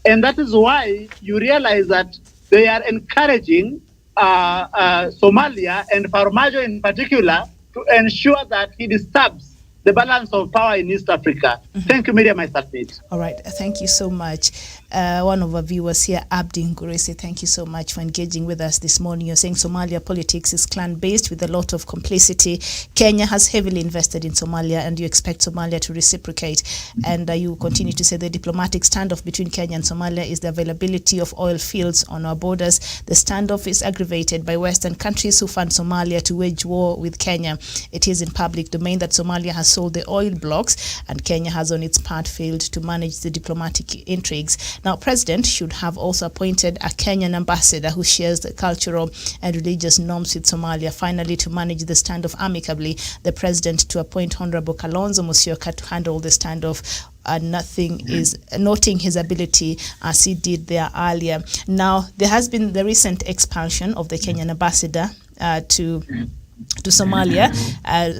And that is why you realize that they are encouraging Somalia and Farmajo in particular to ensure that he disturbs the balance of power in East Africa. Thank you, Miriam, I submit. All right, thank you so much. One of our viewers here, Abdi Ngurese, thank you so much for engaging with us this morning. You're saying Somalia politics is clan-based with a lot of complicity. Kenya has heavily invested in Somalia, and you expect Somalia to reciprocate. And you continue to say the diplomatic standoff between Kenya and Somalia is the availability of oil fields on our borders. The standoff is aggravated by Western countries who fund Somalia to wage war with Kenya. It is in public domain that Somalia has sold the oil blocks, and Kenya has on its part failed to manage the diplomatic intrigues. Now, President should have also appointed a Kenyan ambassador who shares the cultural and religious norms with Somalia. Finally, to manage the standoff amicably, the President to appoint Honorable Kalonzo Musyoka to handle the standoff. Noting his ability as he did there earlier. Now, there has been the recent expulsion of the Kenyan ambassador to Somalia.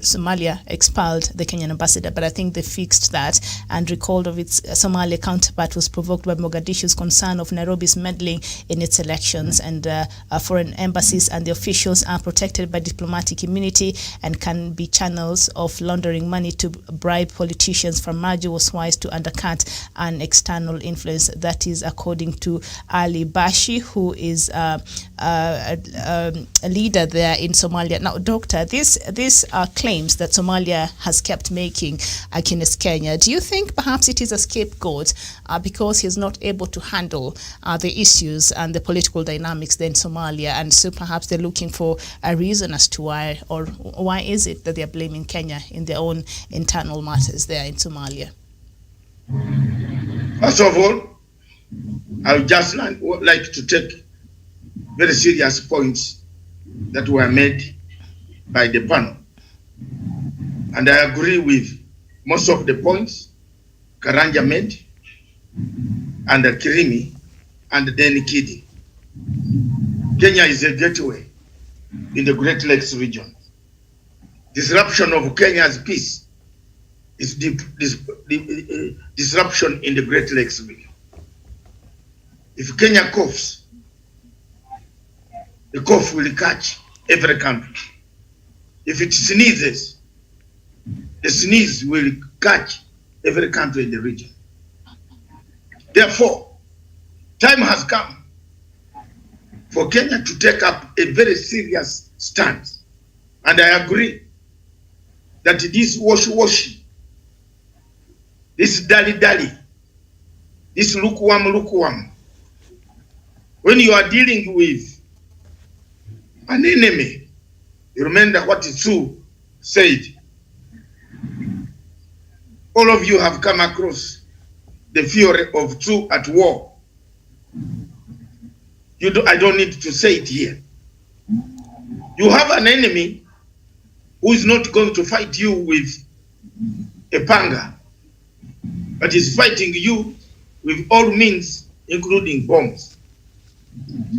Somalia expelled the Kenyan ambassador, but I think they fixed that and recalled of its Somalia counterpart was provoked by Mogadishu's concern of Nairobi's meddling in its elections, and foreign embassies and the officials are protected by diplomatic immunity and can be channels of laundering money to bribe politicians. Farmajo was wise to undercut an external influence. That is according to Ali Bashi, who is a leader there in Somalia. Now, Doctor, these claims that Somalia has kept making against Kenya, do you think perhaps it is a scapegoat because he's not able to handle the issues and the political dynamics there in Somalia, and so perhaps they're looking for a reason as to why, or why is it that they're blaming Kenya in their own internal matters there in Somalia? First of all, I would just like to take very serious points that were made by the panel. And I agree with most of the points Karanja made, and Kirimi, and then Kidi. Kenya is a gateway in the Great Lakes region. Disruption of Kenya's peace is disruption in the Great Lakes region. If Kenya coughs, the cough will catch every country. If it sneezes, the sneeze will catch every country in the region. Therefore, time has come for Kenya to take up a very serious stance. And I agree that this washi-washi, this dali-dali, this lukewarm, when you are dealing with an enemy, you remember what Sue said. All of you have come across the fury of two at war. I don't need to say it here. You have an enemy who is not going to fight you with a panga, but is fighting you with all means, including bombs,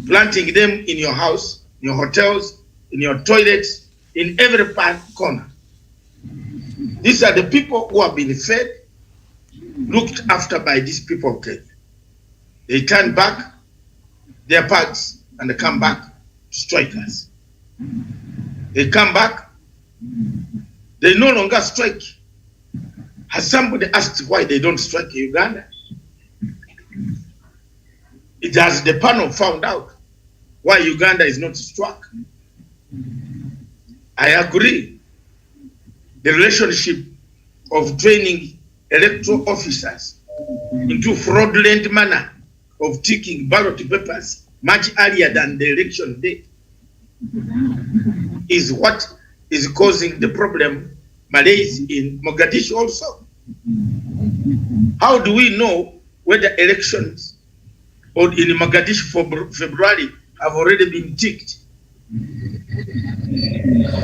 planting them in your house, in your hotels, in your toilets, in every corner. These are the people who have been fed, looked after by these people of Kenya. They turn back their backs and they come back to strike us. They come back, they no longer strike Has somebody asked why they don't strike Uganda? It has the panel found out why Uganda is not struck. I agree. The relationship of training electoral officers into fraudulent manner of taking ballot papers much earlier than the election day is what is causing the problem malaise in Mogadishu also. How do we know whether elections or in Mogadishu for February have already been ticked?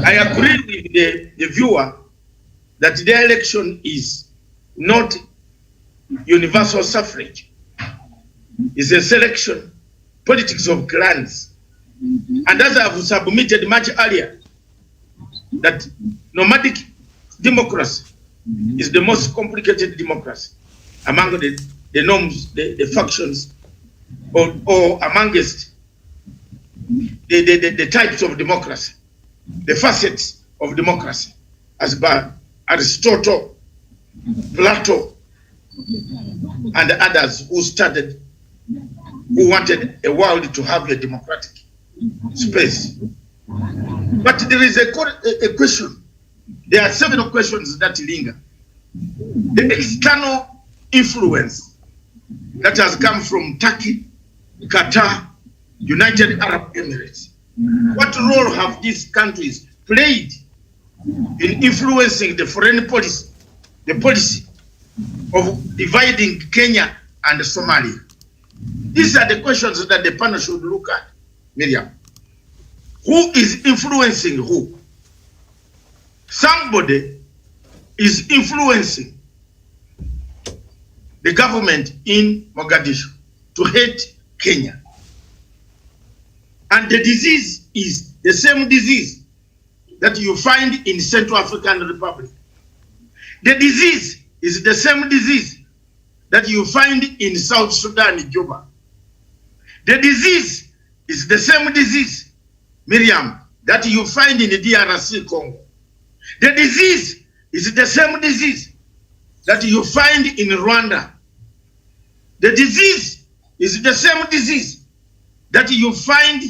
I agree with the viewer that the election is not universal suffrage. It's a selection, politics of clans. And as I have submitted much earlier, that nomadic democracy is the most complicated democracy among the norms, the factions, or amongst the types of democracy, the facets of democracy, as by Aristotle, Plato, and others who wanted a world to have a democratic space. But there is a question. There are several questions that linger. The external influence that has come from Turkey, Qatar, United Arab Emirates. What role have these countries played in influencing the foreign policy, the policy of dividing Kenya and Somalia? These are the questions that the panel should look at, Miriam. Who is influencing who? Somebody is influencing the government in Mogadishu to hate Kenya. And the disease is the same disease that you find in Central African Republic. The disease is the same disease that you find in South Sudan, Juba. The disease is the same disease, Miriam, that you find in the DRC Congo. The disease is the same disease that you find in Rwanda. The disease is the same disease that you find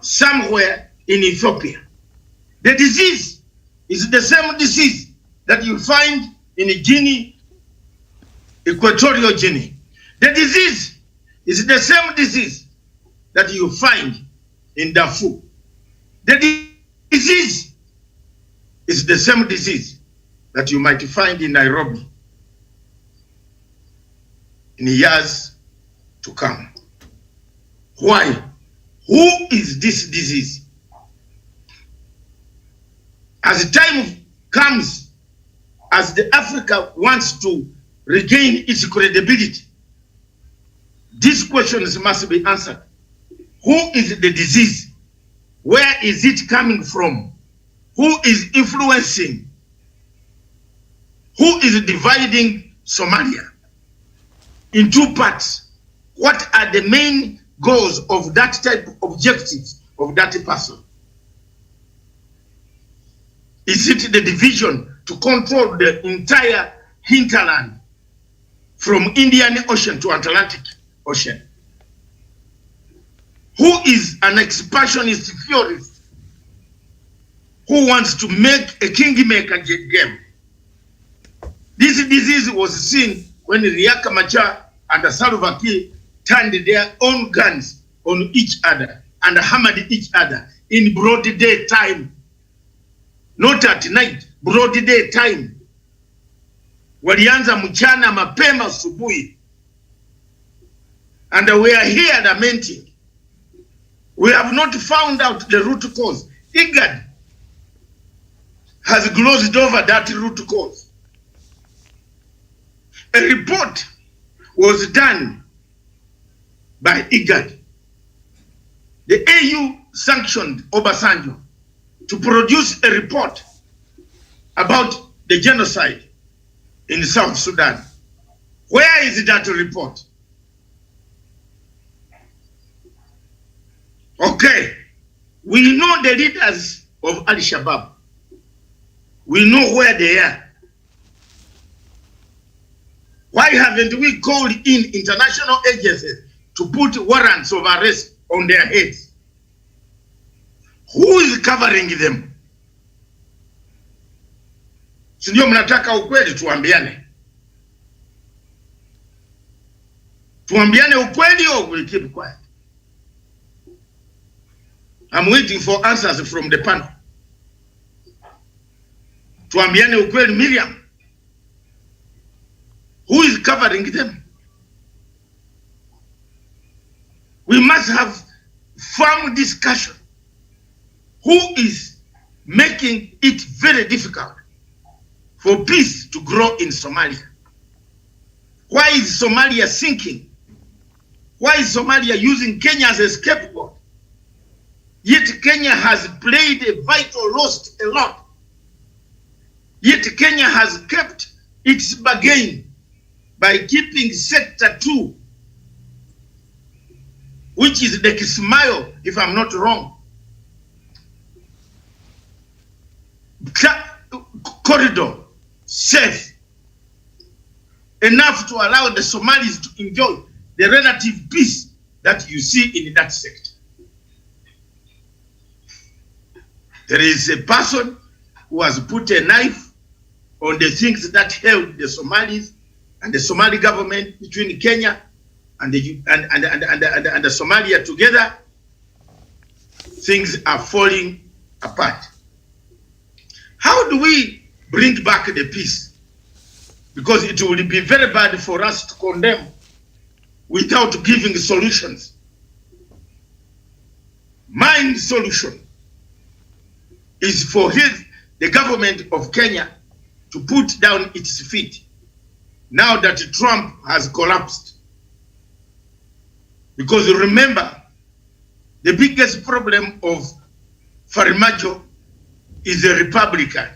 somewhere in Ethiopia. The disease is the same disease that you find in Guinea, Equatorial Guinea. The disease is the same disease that you find in Darfur. The disease is the same disease that you might find in Nairobi in years to come. Why? Who is this disease? As time comes, as the Africa wants to regain its credibility, these questions must be answered. Who is the disease? Where is it coming from? Who is influencing? Who is dividing Somalia in two parts? What are the main goals of that type of objectives of that person? Is it the division to control the entire hinterland from Indian Ocean to Atlantic Ocean? Who is an expansionist theorist who wants to make a kingmaker game? This disease was seen when Riek Machar and Salva Kiir turned their own guns on each other and hammered each other in broad day time. Not at night, broad day time. Walianza mchana mapema asubuhi. And we are here lamenting. We have not found out the root cause. IGAD has glozed over that root cause. A report was done by IGAD. The AU sanctioned Obasanjo to produce a report about the genocide in South Sudan. Where is that report? Okay, we know the leaders of Al-Shabaab. We know where they are. Why haven't we called in international agencies to put warrants of arrest on their heads? Who is covering them? Sindio mnataka ukweli, tuambiane. Tuambiane ukweli, or we'll keep quiet. I'm waiting for answers from the panel. Tuambiane ukweli, Miriam. Who is covering them? We must have firm discussion. Who is making it very difficult for peace to grow in Somalia? Why is Somalia sinking? Why is Somalia using Kenya as a scapegoat? Yet Kenya has played a vital role a lot. Yet Kenya has kept its bargain by keeping Sector 2, which is the Kismayo, if I'm not wrong, corridor safe enough to allow the Somalis to enjoy the relative peace that you see in that sector. There is a person who has put a knife on the things that held the Somalis and the Somali government between Kenya and the Somalia together. Things are falling apart. How do we bring back the peace? Because it will be very bad for us to condemn without giving solutions. My solution is for the government of Kenya to put down its feet now that Trump has collapsed. Because remember, the biggest problem of Farimajo is a Republican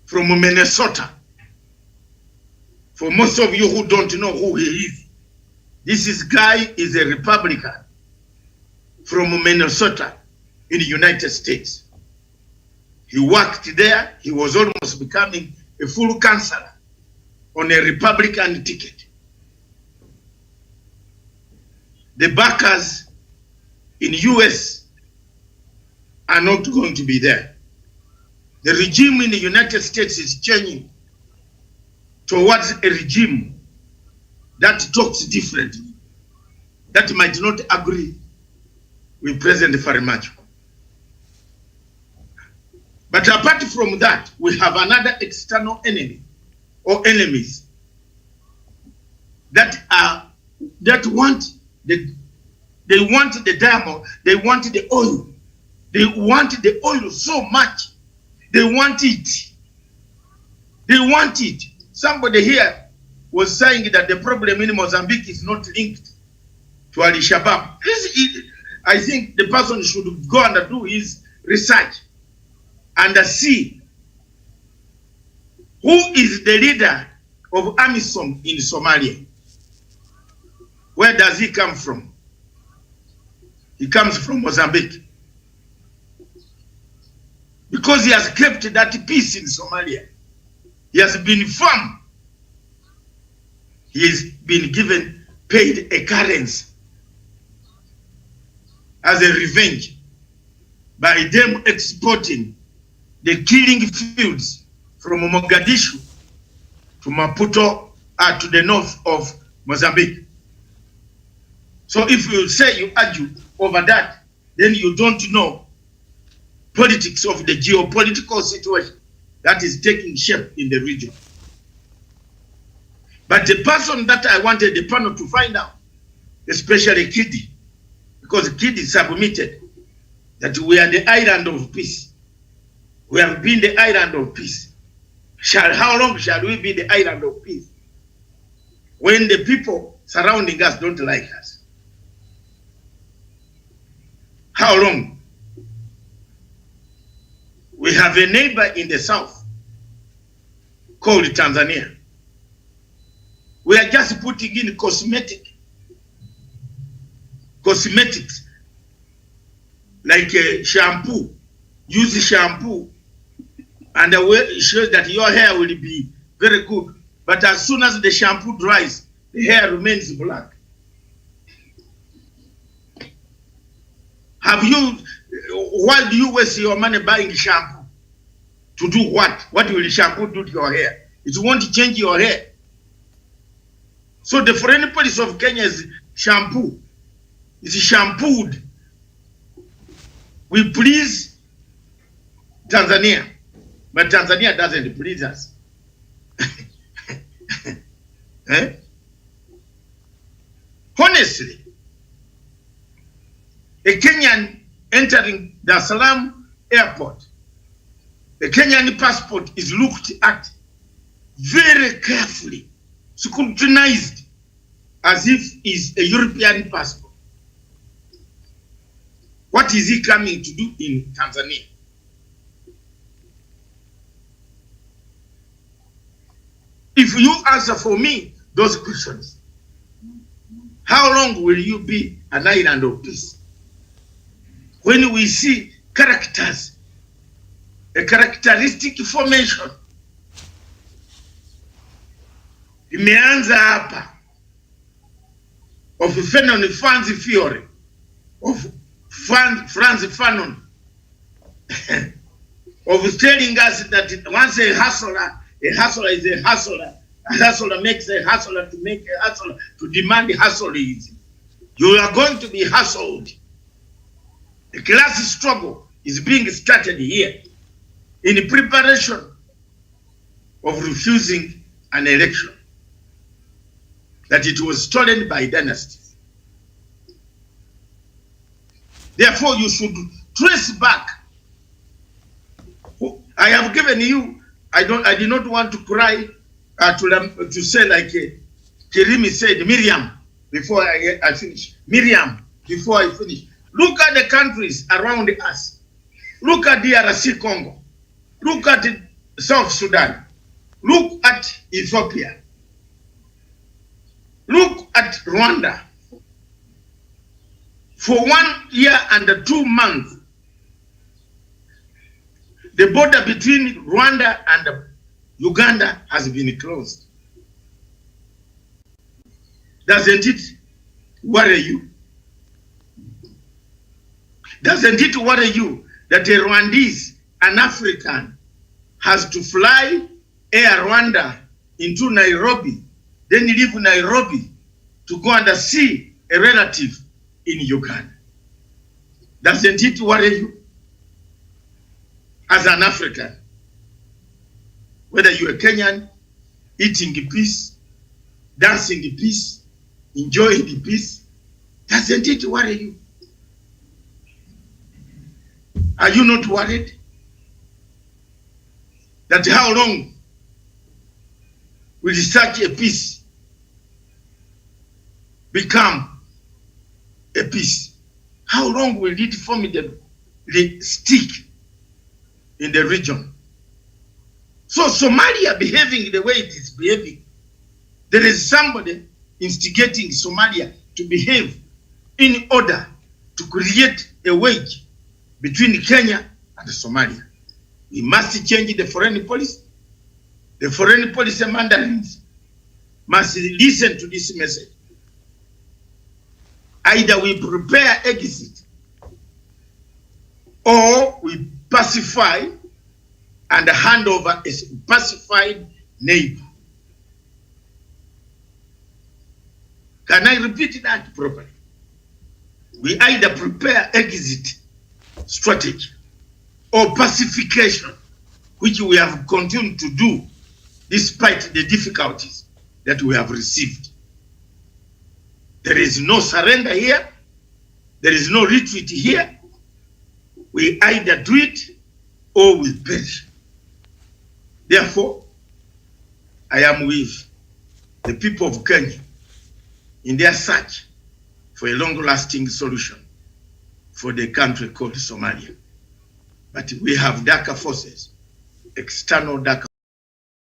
from Minnesota. For most of you who don't know who he is, this guy is a Republican from Minnesota in the United States. He worked there. He was almost becoming a full councillor on a Republican ticket. The backers in US are not going to be there. The regime in the United States is changing towards a regime that talks differently, that might not agree with President Farimajo. But apart from that, we have another external enemy or enemies that want the diamond, they want the oil. They want the oil so much. They want it. They want it. Somebody here was saying that the problem in Mozambique is not linked to Al-Shabaab. I think the person should go and do his research and see who is the leader of AMISOM in Somalia. Where does he come from? He comes from Mozambique. Because he has kept that peace in Somalia. He has been firm. He has been paid a currency as a revenge by them exporting the killing fields from Mogadishu to Maputo to the north of Mozambique. So if you say you argue over that, then you don't know politics of the geopolitical situation that is taking shape in the region. But the person that I wanted the panel to find out, especially Kidi, because Kidi submitted that we are the island of peace. We have been the island of peace. How long shall we be the island of peace when the people surrounding us don't like us? How long? We have a neighbor in the south called Tanzania. We are just putting in cosmetics like a shampoo. Use shampoo and it shows that your hair will be very good. But as soon as the shampoo dries, the hair remains black. Why do you waste your money buying shampoo? To do what? What will shampoo do to your hair? It won't change your hair. So the foreign policy of Kenya is shampoo. It's shampooed. We please Tanzania, but Tanzania doesn't please us. Eh? Honestly, a Kenyan entering Dar es Salaam airport, the Kenyan passport is looked at very carefully, scrutinized, as if it's a European passport. What is he coming to do in Tanzania? If you answer for me those questions, how long will you be an island of peace? When we see characters, a characteristic formation, imeanza hapa, of Fanon Fancy Fiore, of Franz Fanon, of telling us that once a hustler is a hustler makes a hustler to make a hustler, to demand hustleism. You are going to be hustled. The class struggle is being started here in preparation of refusing an election that it was stolen by dynasties. Therefore, you should trace back. I have given you, I did not want to cry, to say like Kirimi said, Miriam, before I finish. Miriam, before I finish. Look at the countries around us. Look at DRC Congo. Look at South Sudan. Look at Ethiopia. Look at Rwanda. For 1 year and 2 months, the border between Rwanda and Uganda has been closed. Doesn't it worry you? Doesn't it worry you that a Rwandese, an African, has to fly Air Rwanda into Nairobi, then leave Nairobi to go and see a relative in Uganda? Doesn't it worry you as an African? Whether you're a Kenyan, eating peace, dancing peace, enjoying the peace, doesn't it worry you? Are you not worried that how long will such a peace become a peace? How long will it formidably stick in the region? So Somalia behaving the way it is behaving, there is somebody instigating Somalia to behave in order to create a wedge between Kenya and Somalia. We must change the foreign policy. The foreign policy mandarins must listen to this message. Either we prepare exit or we pacify and hand over a pacified neighbor. Can I repeat that properly? We either prepare exit strategy or pacification, which we have continued to do despite the difficulties that we have received. There is no surrender here. There is no retreat here. We either do it or we perish. Therefore, I am with the people of Kenya in their search for a long-lasting solution for the country called Somalia. But we have darker forces, external darker.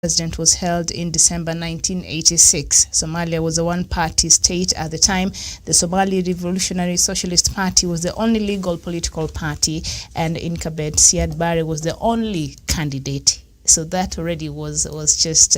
President was held in December 1986. Somalia was a one-party state at the time. The Somali Revolutionary Socialist Party was the only legal political party, and incumbent Siad Barre was the only candidate So that already was just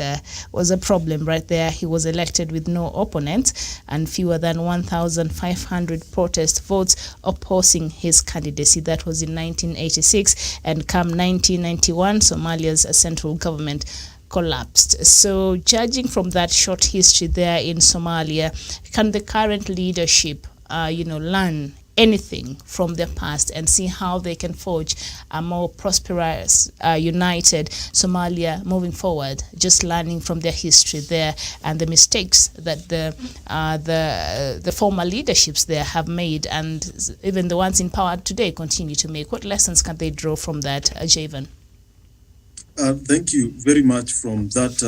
was a problem right there. He was elected with no opponent and fewer than 1,500 protest votes opposing his candidacy. That was in 1986, and come 1991, Somalia's central government collapsed. So judging from that short history there in Somalia, can the current leadership learn anything from the past and see how they can forge a more prosperous, united Somalia moving forward, just learning from their history there and the mistakes that the former leaderships there have made, and even the ones in power today continue to make? What lessons can they draw from that, Javan? Thank you very much from that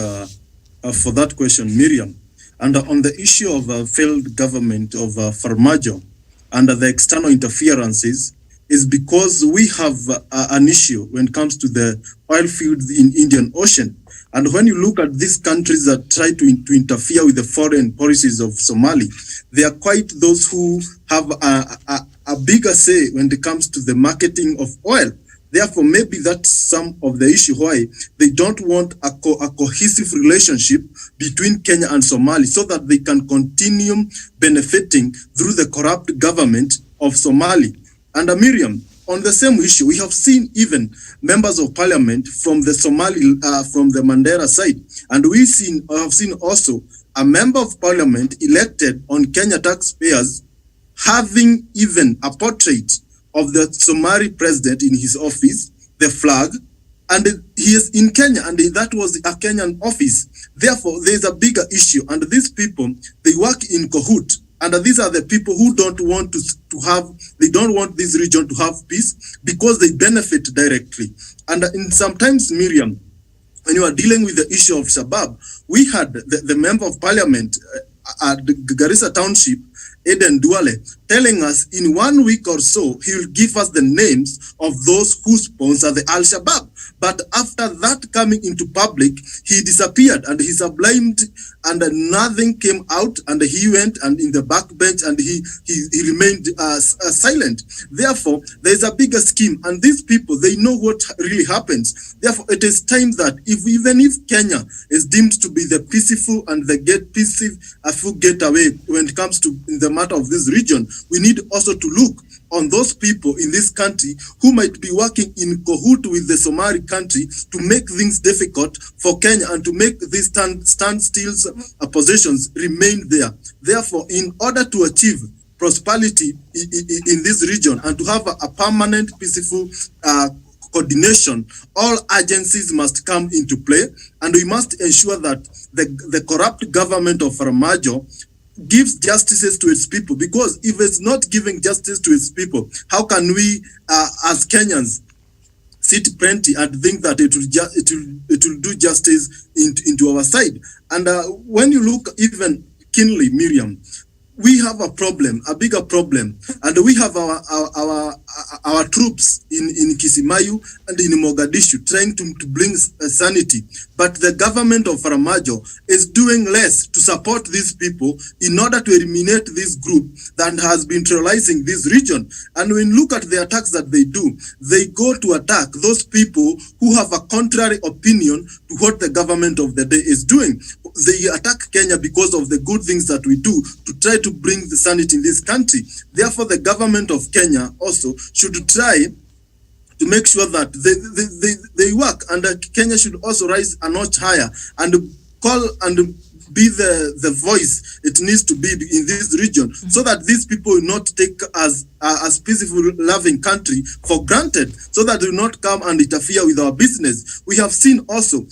for that question, Miriam. And on the issue of failed government of Farmajo and the external interferences, is because we have an issue when it comes to the oil fields in Indian Ocean. And when you look at these countries that try to interfere with the foreign policies of Somalia, they are quite those who have a bigger say when it comes to the marketing of oil. Therefore, maybe that's some of the issue why they don't want a cohesive relationship between Kenya and Somalia, so that they can continue benefiting through the corrupt government of Somalia. And Miriam, on the same issue, we have seen even members of parliament from the from the Mandera side, and have seen also a member of parliament elected on Kenya taxpayers having even a portrait of the Somali president in his office, the flag, and he is in Kenya, and that was a Kenyan office. Therefore, there is a bigger issue, and these people, they work in cahoot, and these are the people who don't want they don't want this region to have peace because they benefit directly. And sometimes, Miriam, when you are dealing with the issue of Shabab, we had the member of parliament at Garissa Township, Eden Duale, telling us in 1 week or so, he will give us the names of those who sponsor the Al-Shabaab. But after that coming into public, he disappeared and he sublimed, and nothing came out, and he went and in the back bench, and he remained silent. Therefore, there is a bigger scheme, and these people, they know what really happens. Therefore, it is time that even if Kenya is deemed to be the peaceful and the peaceful getaway when it comes to the matter of this region, we need also to look on those people in this country who might be working in cahoot with the Somali country to make things difficult for Kenya and to make these standstill positions remain there. Therefore, in order to achieve prosperity in this region and to have a permanent peaceful coordination, all agencies must come into play, and we must ensure that the corrupt government of Farmajo gives justices to its people, because if it's not giving justice to its people, how can we as Kenyans sit plenty and think that it will do justice into our side? And when you look even keenly, Miriam, we have a problem, a bigger problem, and we have our troops in Kisimayu and in Mogadishu trying to bring sanity. But the government of Farmajo is doing less to support these people in order to eliminate this group that has been terrorizing this region. And when you look at the attacks that they do, they go to attack those people who have a contrary opinion to what the government of the day is doing. They attack Kenya because of the good things that we do to try to bring the sanity in this country. Therefore, the government of Kenya also should try to make sure that they work, and Kenya should also rise a notch higher and call and be the voice it needs to be in this region, so that these people will not take as peaceful, loving country for granted, so that they will not come and interfere with our business. We have seen also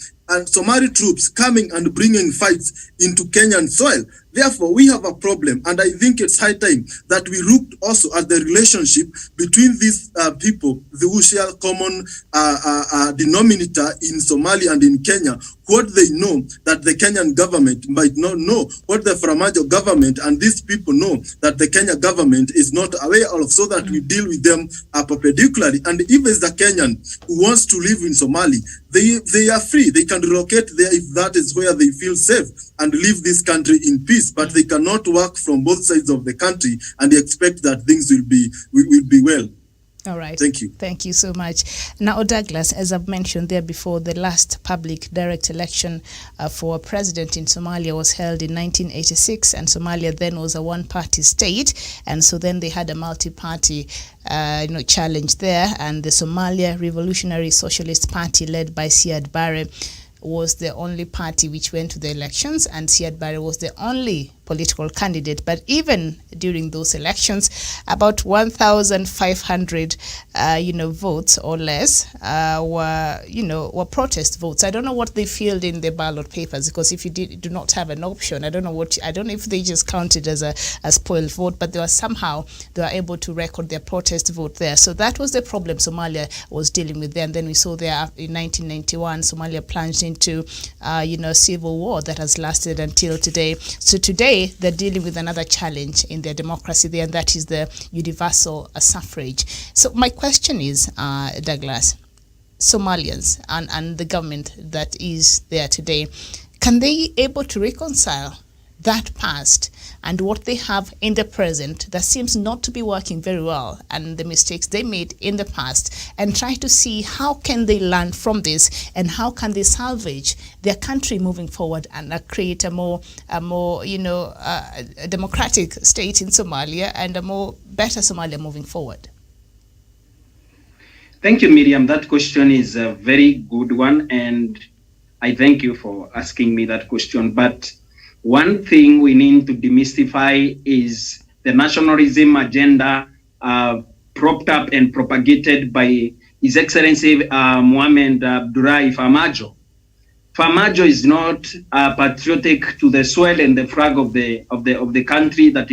Somali troops coming and bringing fights into Kenyan soil. Therefore, we have a problem, and I think it's high time that we looked also at the relationship between these people, who share common denominator in Somalia and in Kenya, what they know that the Kenyan government might not know, what the Farmajo government and these people know that the Kenya government is not aware of, so that we deal with them perpendicularly. And if it's the Kenyan who wants to live in Somalia, they are free. They can relocate there if that is where they feel safe and leave this country in peace. But they cannot work from both sides of the country and expect that things will be well. All right. Thank you. Thank you so much. Now, Douglas, as I've mentioned there before, the last public direct election for president in Somalia was held in 1986, and Somalia then was a one-party state, and so then they had a multi-party challenge there, and the Somalia Revolutionary Socialist Party, led by Siad Barre, was the only party which went to the elections, and Siad Barre was the only political candidate. But even during those elections, about 1,500 votes or less were protest votes. I don't know what they filled in the ballot papers, because if you do not have an option, I don't know if they just counted as a spoiled vote, but they were able to record their protest vote there. So that was the problem Somalia was dealing with then. Then we saw there in 1991 Somalia plunged into civil war that has lasted until today. So today they're dealing with another challenge in their democracy there, and that is the universal suffrage. So my question is, Douglas, Somalians and the government that is there today, can they able to reconcile that past and what they have in the present that seems not to be working very well, and the mistakes they made in the past, and try to see how can they learn from this and how can they salvage their country moving forward and create a more democratic state in Somalia and a more better Somalia moving forward? Thank you, Miriam. That question is a very good one, and I thank you for asking me that question. But one thing we need to demystify is the nationalism agenda propped up and propagated by His Excellency Mohamed Abdullahi Farmajo. Farmajo is not patriotic to the soil and the flag of the country that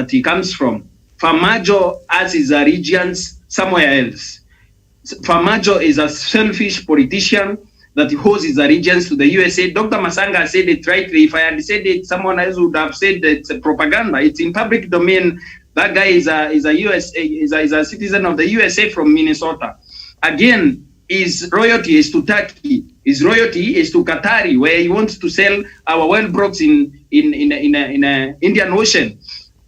he comes from. Farmajo has his allegiance somewhere else. Farmajo is a selfish politician that holds his allegiance to the USA. Dr. Matsanga said it rightly. If I had said it, someone else would have said it's a propaganda. It's in public domain. That guy is a citizen of the USA from Minnesota. Again, his royalty is to Turkey. His royalty is to Qatari, where he wants to sell our oil blocks in Indian Ocean.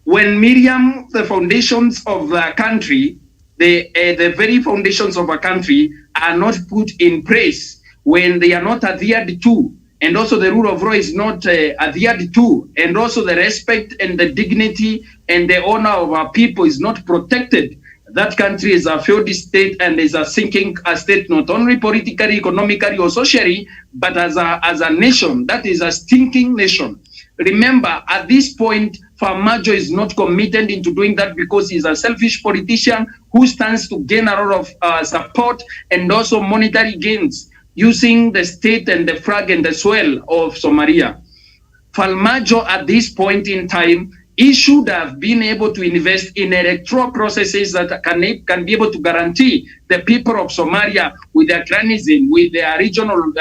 When Miriam, the foundations of the country, the very foundations of a country are not put in place, when they are not adhered to, and also the rule of law is not adhered to, and also the respect and the dignity and the honor of our people is not protected, that country is a failed state and is a sinking state, not only politically, economically, or socially, but as a nation. That is a stinking nation. Remember, at this point, Farmajo is not committed into doing that because he's a selfish politician who stands to gain a lot of support and also monetary gains, using the state and the flag and the soil of Somalia. Farmajo, at this point in time, he should have been able to invest in electoral processes that can be able to guarantee the people of Somalia, with their clanism, with their regional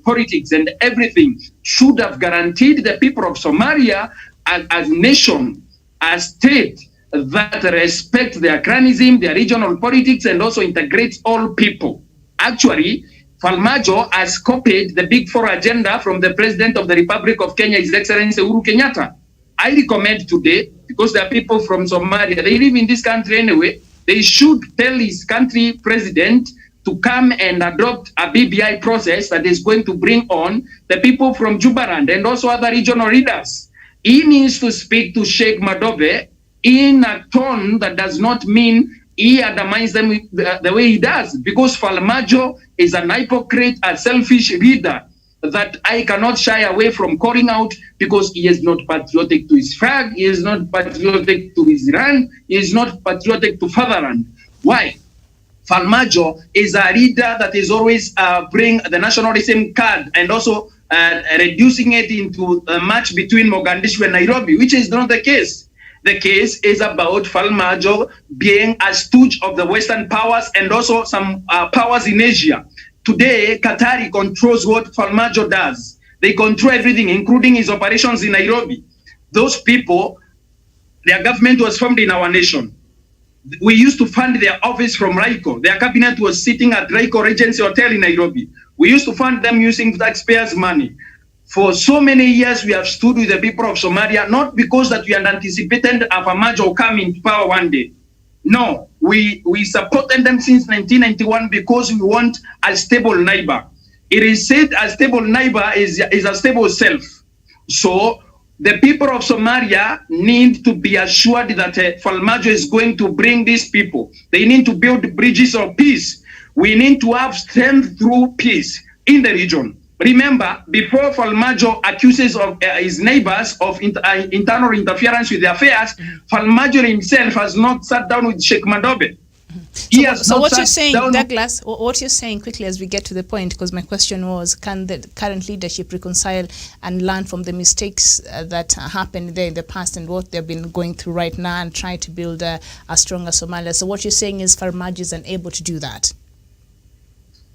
politics and everything, should have guaranteed the people of Somalia as nation, as state, that respect their clanism, their regional politics, and also integrates all people. Actually, Farmajo has copied the Big Four agenda from the President of the Republic of Kenya, His Excellency Uhuru Kenyatta. I recommend today, because there are people from Somalia, they live in this country anyway, they should tell his country president to come and adopt a BBI process that is going to bring on the people from Jubaland and also other regional leaders. He needs to speak to Sheikh Madove in a tone that does not mean he undermines them the way he does, because Farmajo is an hypocrite, a selfish leader that I cannot shy away from calling out, because he is not patriotic to his flag, he is not patriotic to his land, he is not patriotic to fatherland. Why? Farmajo is a leader that is always bring the nationalism card and also reducing it into a match between Mogadishu and Nairobi, which is not the case. The case is about Farmajo being a stooge of the Western powers and also some powers in Asia. Today, Qatari controls what Farmajo does. They control everything, including his operations in Nairobi. Those people, their government was formed in our nation. We used to fund their office from Raiko. Their cabinet was sitting at Raiko Regency Hotel in Nairobi. We used to fund them using taxpayers' money. For so many years, we have stood with the people of Somalia, not because that we had anticipated Farmajo will come into power one day. No, we supported them since 1991 because we want a stable neighbor. It is said a stable neighbor is a stable self. So the people of Somalia need to be assured that Farmajo is going to bring these people. They need to build bridges of peace. We need to have strength through peace in the region. Remember, before Farmajo accuses of his neighbors of internal interference with the affairs, Farmajo himself has not sat down with Sheikh Madobe. So what you're saying, Douglas, what you're saying quickly as we get to the point, because my question was, can the current leadership reconcile and learn from the mistakes that happened there in the past and what they've been going through right now and try to build a stronger Somalia? So what you're saying is Farmajo is unable to do that.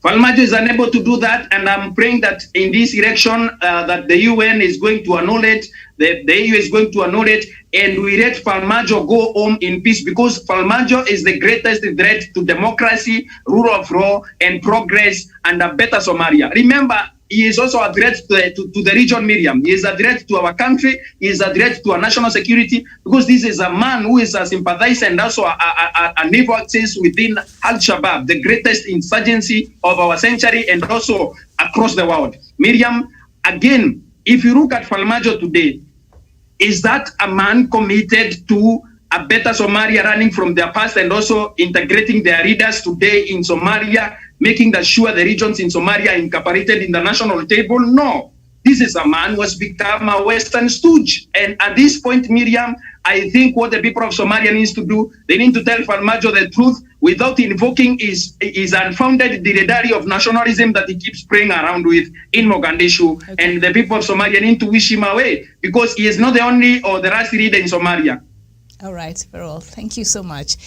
Farmajo is unable to do that, and I'm praying that in this election that the UN is going to annul it, the EU is going to annul it, and we let Farmajo go home in peace, because Farmajo is the greatest threat to democracy, rule of law, and progress, and a better Somalia. Remember, he is also a threat to the region, Miriam. He is a threat to our country. He is a threat to our national security, because this is a man who is a sympathizer and also a naval axis within Al-Shabaab, the greatest insurgency of our century and also across the world. Miriam, again, if you look at Farmajo today, is that a man committed to a better Somalia, running from their past and also integrating their leaders today in Somalia, making sure the regions in Somalia are incorporated in the national table? No. This is a man who has become a Western stooge. And at this point, Miriam, I think what the people of Somalia needs to do, they need to tell Farmajo the truth without invoking his unfounded dilly of nationalism that he keeps playing around with in Mogadishu. Okay. And the people of Somalia need to wish him away, because he is not the only or the last leader in Somalia. All right, very well. Thank you so much,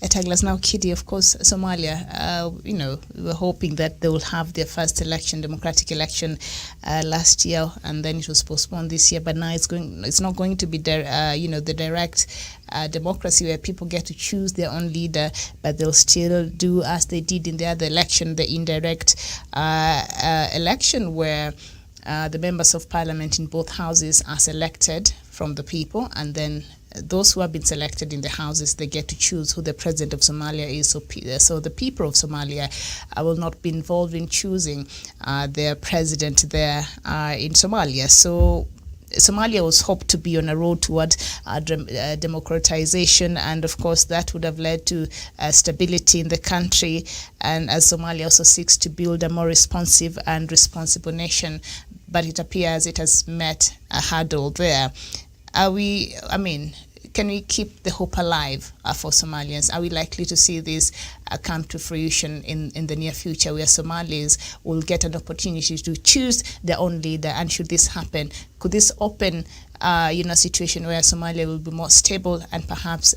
Douglas. Now, Kitty, of course, Somalia, we were hoping that they will have their first election, democratic election, last year, and then it was postponed this year. But now it's not going to be the direct democracy where people get to choose their own leader, but they'll still do as they did in the other election, the indirect election where the members of parliament in both houses are selected from the people, and then those who have been selected in the houses, they get to choose who the president of Somalia is. So the people of Somalia will not be involved in choosing their president there in Somalia. So Somalia was hoped to be on a road toward democratization, and of course that would have led to stability in the country, and as Somalia also seeks to build a more responsive and responsible nation, but it appears it has met a hurdle there. Can we keep the hope alive for Somalians? Are we likely to see this come to fruition in the near future, where Somalis will get an opportunity to choose their own leader? And should this happen, could this open a situation where Somalia will be more stable and perhaps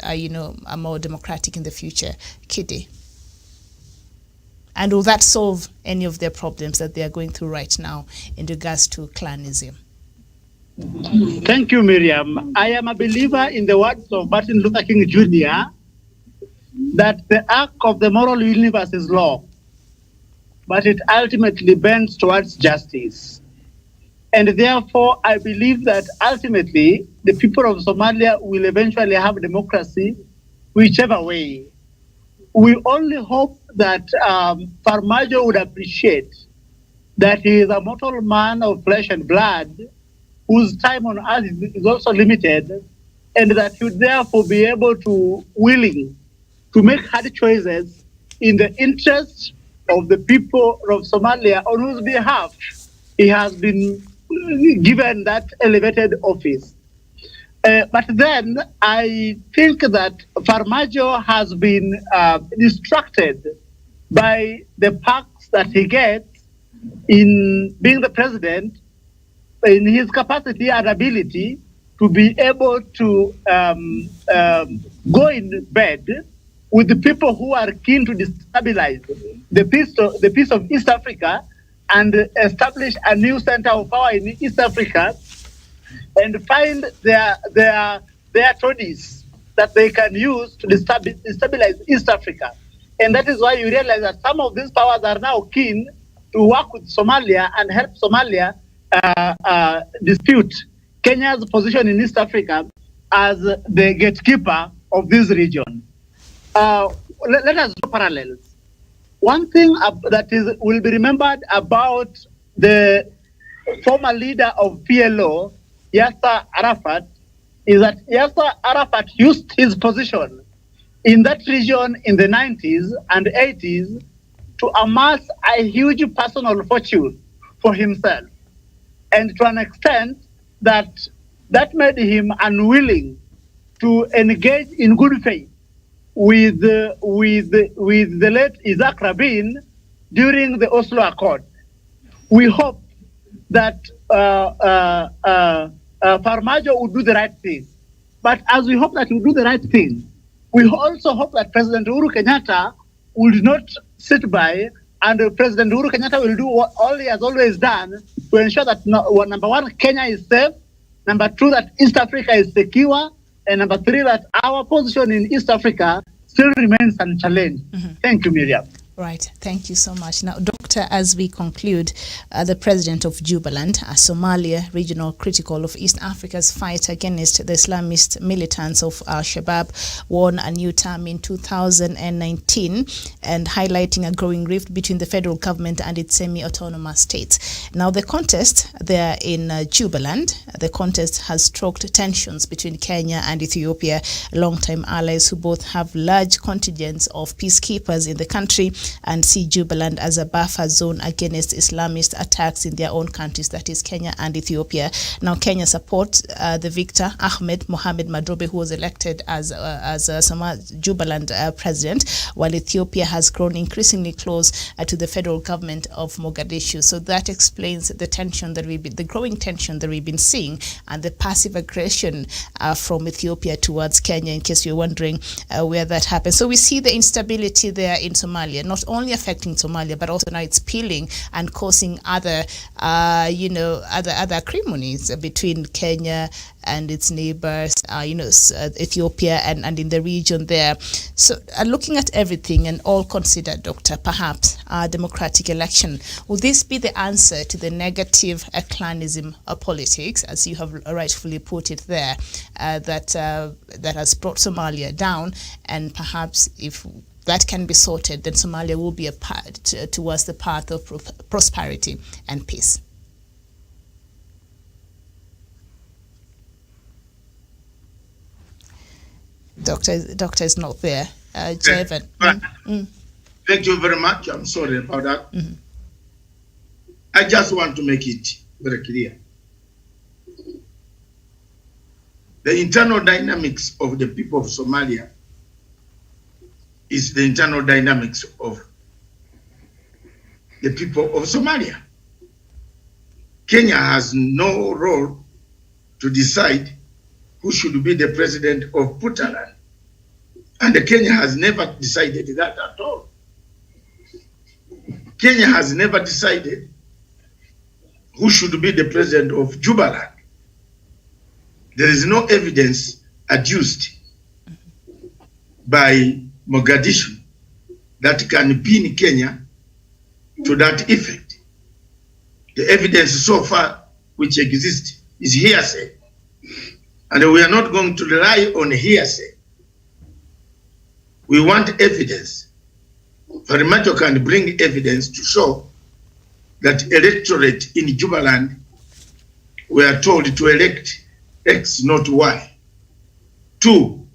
more democratic in the future? Kitty? And will that solve any of their problems that they are going through right now in regards to clanism? Thank you, Miriam. I am a believer in the words of Martin Luther King Jr. that the arc of the moral universe is law, but it ultimately bends towards justice. And therefore, I believe that ultimately the people of Somalia will eventually have democracy, whichever way. We only hope that Farmajo would appreciate that he is a mortal man of flesh and blood, whose time on earth is also limited, and that he would therefore be willing to make hard choices in the interest of the people of Somalia, on whose behalf he has been given that elevated office. But then I think that Farmajo has been distracted by the perks that he gets in being the president, in his capacity and ability to be able to go in bed with the people who are keen to destabilize the peace of East Africa and establish a new center of power in East Africa, and find their toadies that they can use to destabilize East Africa. And that is why you realize that some of these powers are now keen to work with Somalia and help Somalia dispute Kenya's position in East Africa as the gatekeeper of this region. let us draw parallels. One thing that will be remembered about the former leader of PLO, Yasser Arafat, is that Yasser Arafat used his position in that region in the 90s and 80s to amass a huge personal fortune for himself. And to an extent that made him unwilling to engage in good faith with the late Isaac Rabin during the Oslo Accord. We hope that Farmajo would do the right thing. But as we hope that he will do the right thing, we also hope that President Uhuru Kenyatta will not sit by, and President Uhuru Kenyatta will do all he has always done to ensure that, number one, Kenya is safe, number two, that East Africa is secure, and number three, that our position in East Africa still remains unchallenged. Thank you, Miriam. Right. Thank you so much. Now, Doctor, as we conclude, the president of Jubaland, Somalia, regional critical of East Africa's fight against the Islamist militants of Al-Shabaab, won a new term in 2019 and highlighting a growing rift between the federal government and its semi-autonomous states. Now, the contest there in Jubaland, the contest has stoked tensions between Kenya and Ethiopia, longtime allies who both have large contingents of peacekeepers in the country and see Jubaland as a buffer zone against Islamist attacks in their own countries, that is Kenya and Ethiopia. Now, Kenya supports the victor, Ahmed Mohamed Madrobe, who was elected as Jubaland president, while Ethiopia has grown increasingly close to the federal government of Mogadishu. So that explains the tension that the growing tension that we've been seeing, and the passive aggression from Ethiopia towards Kenya, in case you're wondering where that happened. So we see the instability there in Somalia, not only affecting Somalia, but also now it's peeling and causing other acrimonies between Kenya and its neighbors, Ethiopia and in the region there. So looking at everything and all considered, Doctor, perhaps a democratic election, will this be the answer to the negative clanism politics, as you have rightfully put it there, that has brought Somalia down? And perhaps if that can be sorted, then Somalia will be towards the path of prosperity and peace. Doctor is not there. Javan. Thank you very much. I'm sorry about that. I just want to make it very clear. The internal dynamics of the people of Somalia is the internal dynamics of the people of Somalia. Kenya has no role to decide who should be the president of Puntland. And Kenya has never decided that at all. Kenya has never decided who should be the president of Jubaland. There is no evidence adduced by Mogadishu that can pin Kenya to that effect. The evidence so far which exists is hearsay. And we are not going to rely on hearsay. We want evidence. Farmajo can bring evidence to show that electorate in Jubaland were told to elect X, not Y. 2,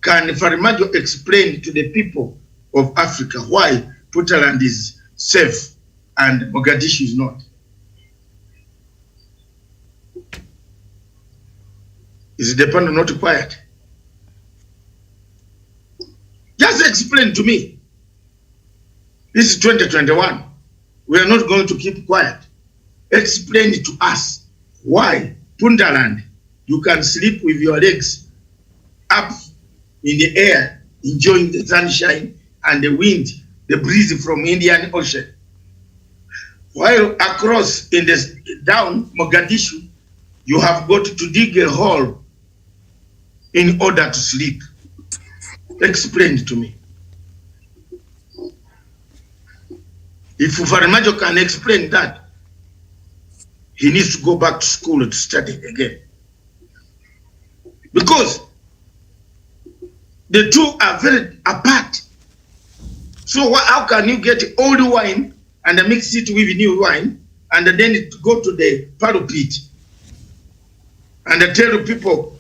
can Farmajo explain to the people of Africa why Puntland is safe and Mogadishu is not? Is the panel not quiet? Just explain to me. This is 2021. We are not going to keep quiet. Explain to us why Puntland, you can sleep with your legs up in the air, enjoying the sunshine and the wind, the breeze from Indian Ocean. While across in the down Mogadishu, you have got to dig a hole in order to sleep. Explain to me. If Farmajo can explain that, he needs to go back to school to study again. Because The two are very apart. So how can you get old wine and mix it with new wine and then go to the pulpit and tell people,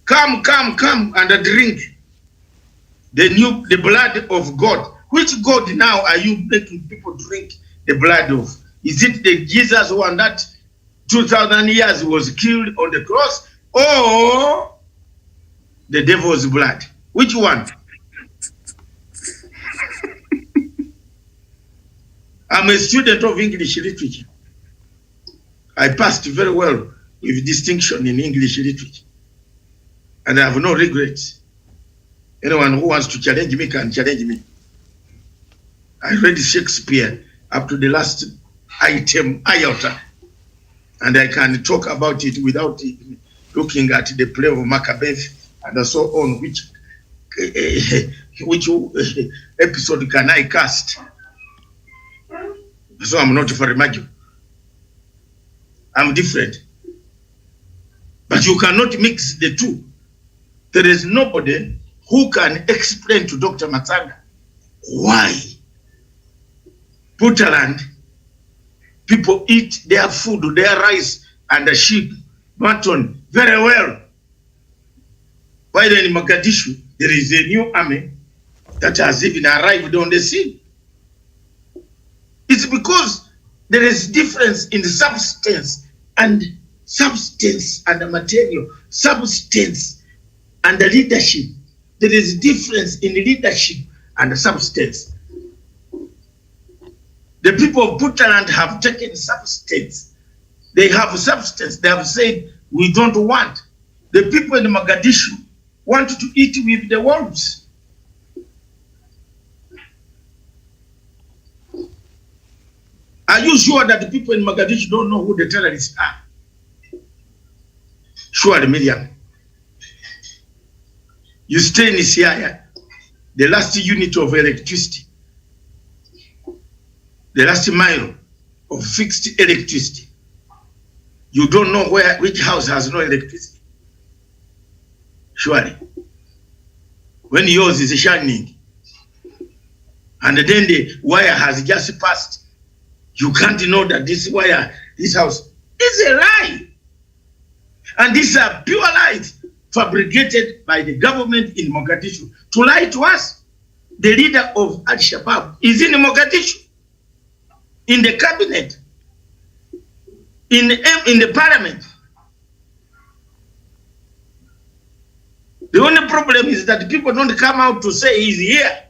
come, come, come and drink the blood of God? Which God now are you making people drink the blood of? Is it the Jesus one that 2,000 years was killed on the cross, or the devil's blood? Which one? I'm a student of English literature. I passed very well with distinction in English literature, and I have no regrets. Anyone who wants to challenge me can challenge me. I read Shakespeare up to the last item, iota, and I can talk about it without looking at the play of Macbeth and so on, which episode can I cast? So I'm not for imagine. I'm different. But you cannot mix the two. There is nobody who can explain to Dr. Matsanga why Puntland people eat their food, their rice and the sheep, mutton very well. While in Mogadishu, there is a new army that has even arrived on the scene. It's because there is difference in the substance and the material, substance and the leadership. There is difference in the leadership and the substance. The people of Puntland have taken substance. They have substance. They have said, we don't want. The people in Mogadishu want to eat with the wolves. Are you sure that the people in Mogadishu don't know who the terrorists are? Surely, Miriam. You stay in Siaya, the last unit of electricity, the last mile of fixed electricity. You don't know which house has no electricity. Surely. When yours is shining, and then the wire has just passed, you can't know that this wire, this house, is a lie. And these are pure lies fabricated by the government in Mogadishu to lie to us. The leader of Al-Shabaab is in Mogadishu, in the cabinet, in the parliament. The only problem is that people don't come out to say he's here.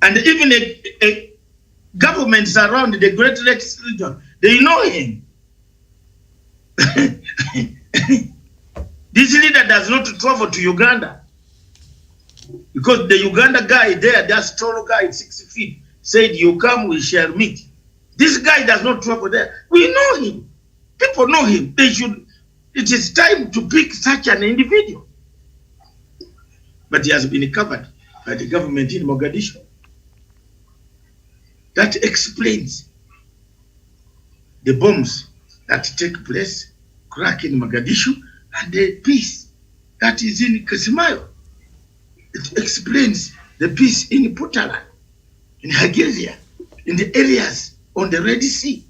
And even a governments around the Great Lakes region, they know him. This leader does not travel to Uganda because the Uganda guy there, that tall guy, 6 feet, said, you come, we shall meet. This guy does not travel there. We know him. People know him. They should. It is time to pick such an individual. But he has been covered by the government in Mogadishu. That explains the bombs that take place, crack in Mogadishu, and the peace that is in Kismayo. It explains the peace in Puntland, in Hagelia, in the areas on the Red Sea.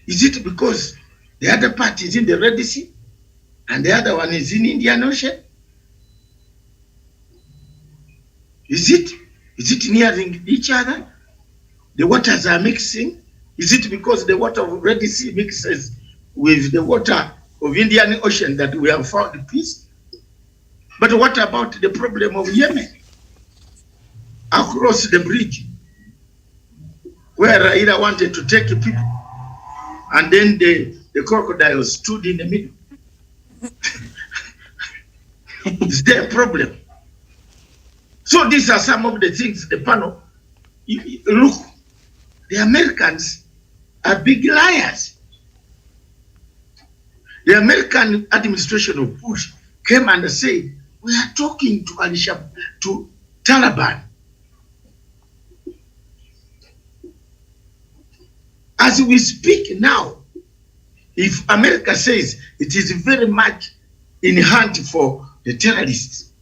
Is it because the other part is in the Red Sea and the other one is in Indian Ocean? Is it nearing each other? The waters are mixing. Is it because the water of Red Sea mixes with the water of Indian Ocean that we have found peace? But what about the problem of Yemen? Across the bridge, where Raila wanted to take people, and then the crocodile stood in the middle. Is there a problem? So these are some of the things the panel, look, the Americans are big liars. The American administration of Bush came and said, we are talking to Al-Shabaab, to Taliban. As we speak now, If America says it is very much in hunt for the terrorists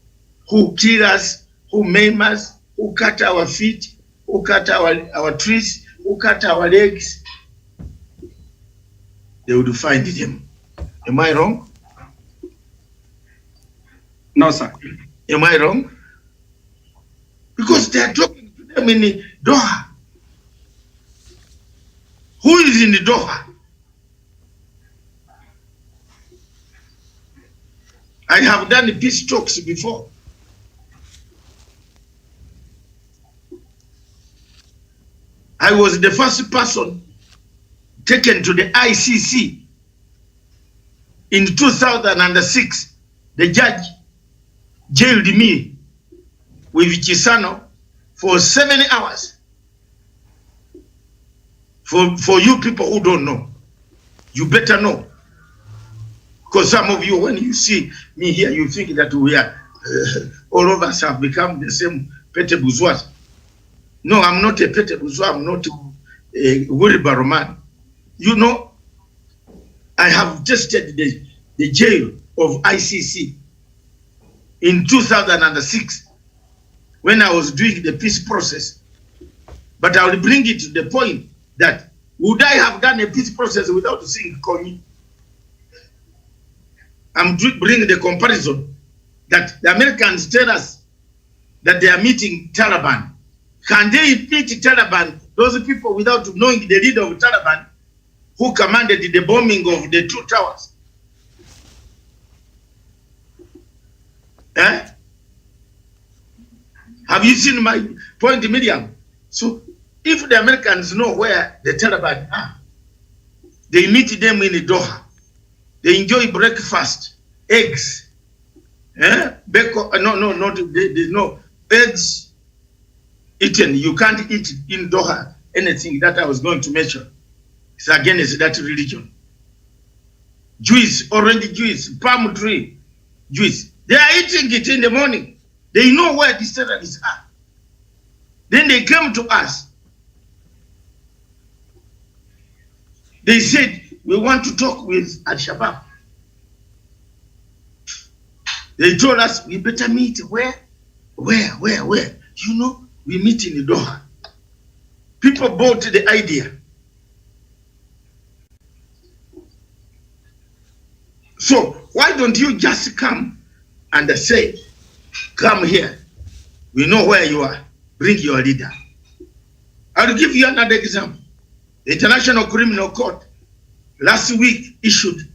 who kill us, who maim us, who cut our feet, who cut our trees, who cut our legs, they would find them. Am I wrong? No, sir. Am I wrong? Because they are talking to them in Doha. Who is in Doha? I have done peace talks before. I was the first person taken to the ICC in 2006. The judge jailed me with Chisano for 7 hours. For you people who don't know, you better know. Because some of you, when you see me here, you think that we are, all of us have become the same pete bourgeois. No, I'm not a pete bourgeois, I'm not a wheelbarrow man. You know, I have tested the jail of ICC in 2006 when I was doing the peace process. But I will bring it to the point that would I have done a peace process without seeing Kony? I'm bringing the comparison that the Americans tell us that they are meeting Taliban. Can they meet Taliban, those people, without knowing the leader of Taliban who commanded the bombing of the 2 towers? Eh? Have you seen my point, Miriam? So if the Americans know where the Taliban are, they meet them in Doha. They enjoy breakfast, eggs. Bacon, there's no eggs eaten. You can't eat in Doha anything that I was going to mention. It's against that religion. Juice, orange juice, palm tree juice. They are eating it in the morning. They know where these terrorists are. Then they came to us. They said, we want to talk with Al-Shabaab. They told us we better meet where? You know, we meet in Doha. People bought the idea. So why don't you just come and say, come here. We know where you are. Bring your leader. I'll give you another example. The International Criminal Court last week issued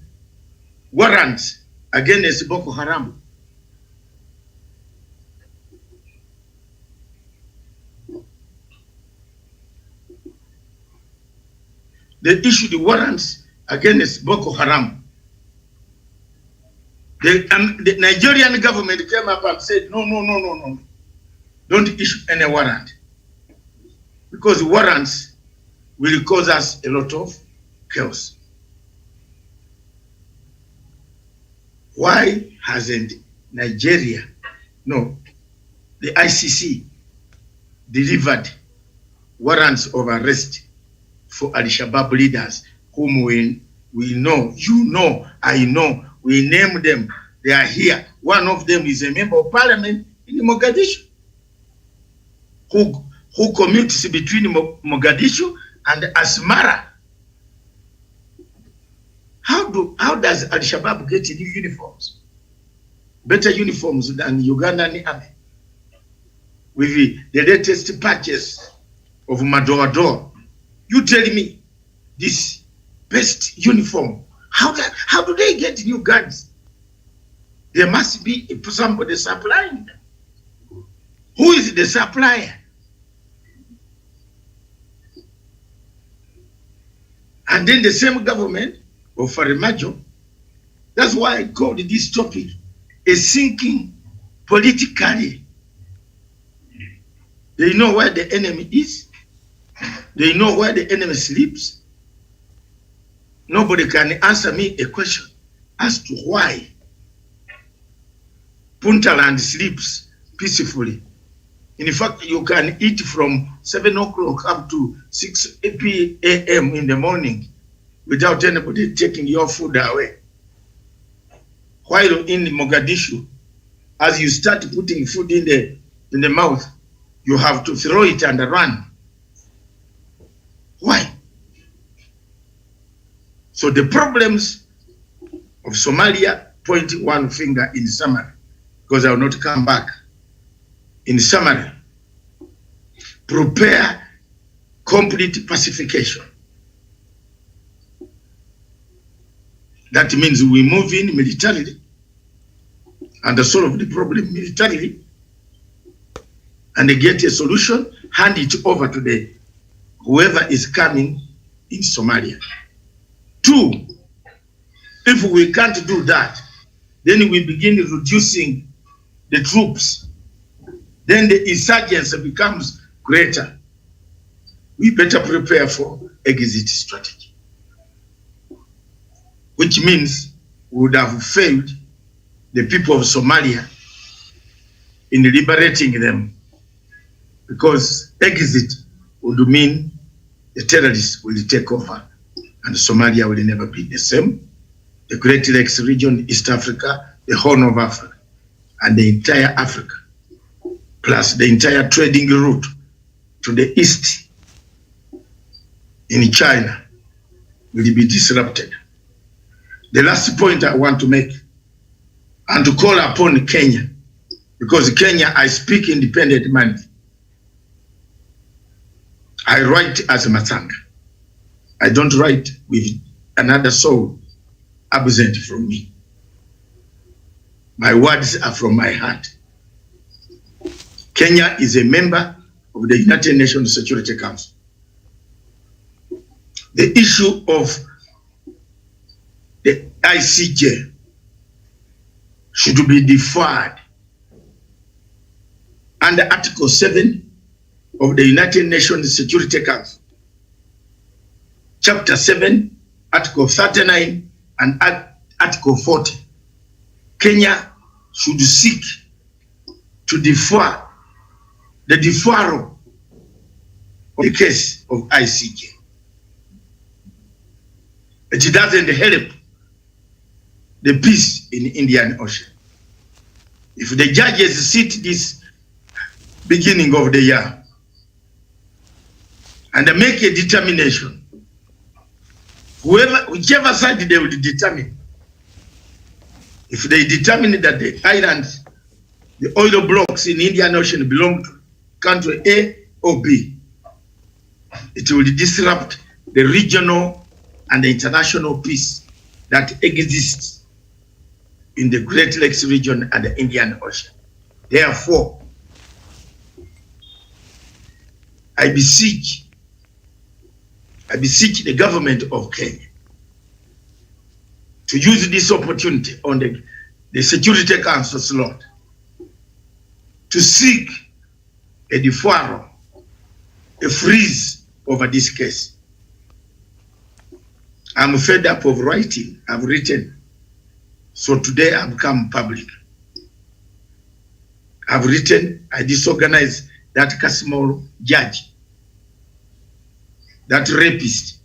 warrants against Boko Haram. They issued warrants against Boko Haram. The Nigerian government came up and said, no. Don't issue any warrant. Because warrants will cause us a lot of chaos. Why hasn't Nigeria, the ICC, delivered warrants of arrest for Al-Shabaab leaders whom we know, you know, I know, we name them, they are here. One of them is a member of parliament in Mogadishu who commutes between Mogadishu and Asmara. How does Al-Shabaab get new uniforms? Better uniforms than Ugandan army. With the latest patches of Madoado. You tell me this best uniform. How do they get new guns? There must be somebody supplying them. Who is the supplier? And then the same government of Farimajo, that's why I called this topic a sinking politically. They know where the enemy is. They know where the enemy sleeps. Nobody can answer me a question as to why Puntland sleeps peacefully. In fact, you can eat from 7 o'clock up to 6 p.m. in the morning without anybody taking your food away. While in Mogadishu, as you start putting food in the mouth, you have to throw it and run. Why? So the problems of Somalia, point one finger in summary, because I will not come back. In summary, prepare complete pacification. That means we move in militarily and solve the problem militarily and get a solution, hand it over to whoever is coming in Somalia. 2, if we can't do that, then we begin reducing the troops. Then the insurgency becomes greater. We better prepare for exit strategy, which means we would have failed the people of Somalia in liberating them, because exit would mean the terrorists will take over and Somalia will never be the same. The Great Lakes region, East Africa, the Horn of Africa, and the entire Africa, plus the entire trading route to the east in China will be disrupted. The last point I want to make, and to call upon Kenya, because Kenya, I speak independent mind. I write as a Matsanga. I don't write with another soul absent from me. My words are from my heart. Kenya is a member of the United Nations Security Council. The issue of the ICJ should be deferred under Article 7 of the United Nations Security Council, Chapter 7, Article 39, and Article 40. Kenya should seek to defer the deferral of the case of ICJ. It doesn't help the peace in the Indian Ocean. If the judges sit this beginning of the year and make a determination, whichever side they will determine, if they determine that the islands, the oil blocks in the Indian Ocean belong to country A or B, it will disrupt the regional and the international peace that exists in the Great Lakes region and the Indian Ocean. Therefore, I beseech the government of Kenya to use this opportunity on the Security Council slot to seek a deferral, a freeze over this case. I'm fed up of writing. I've written. So today I've become public. I've written, I disorganized that Casimiro judge, that rapist,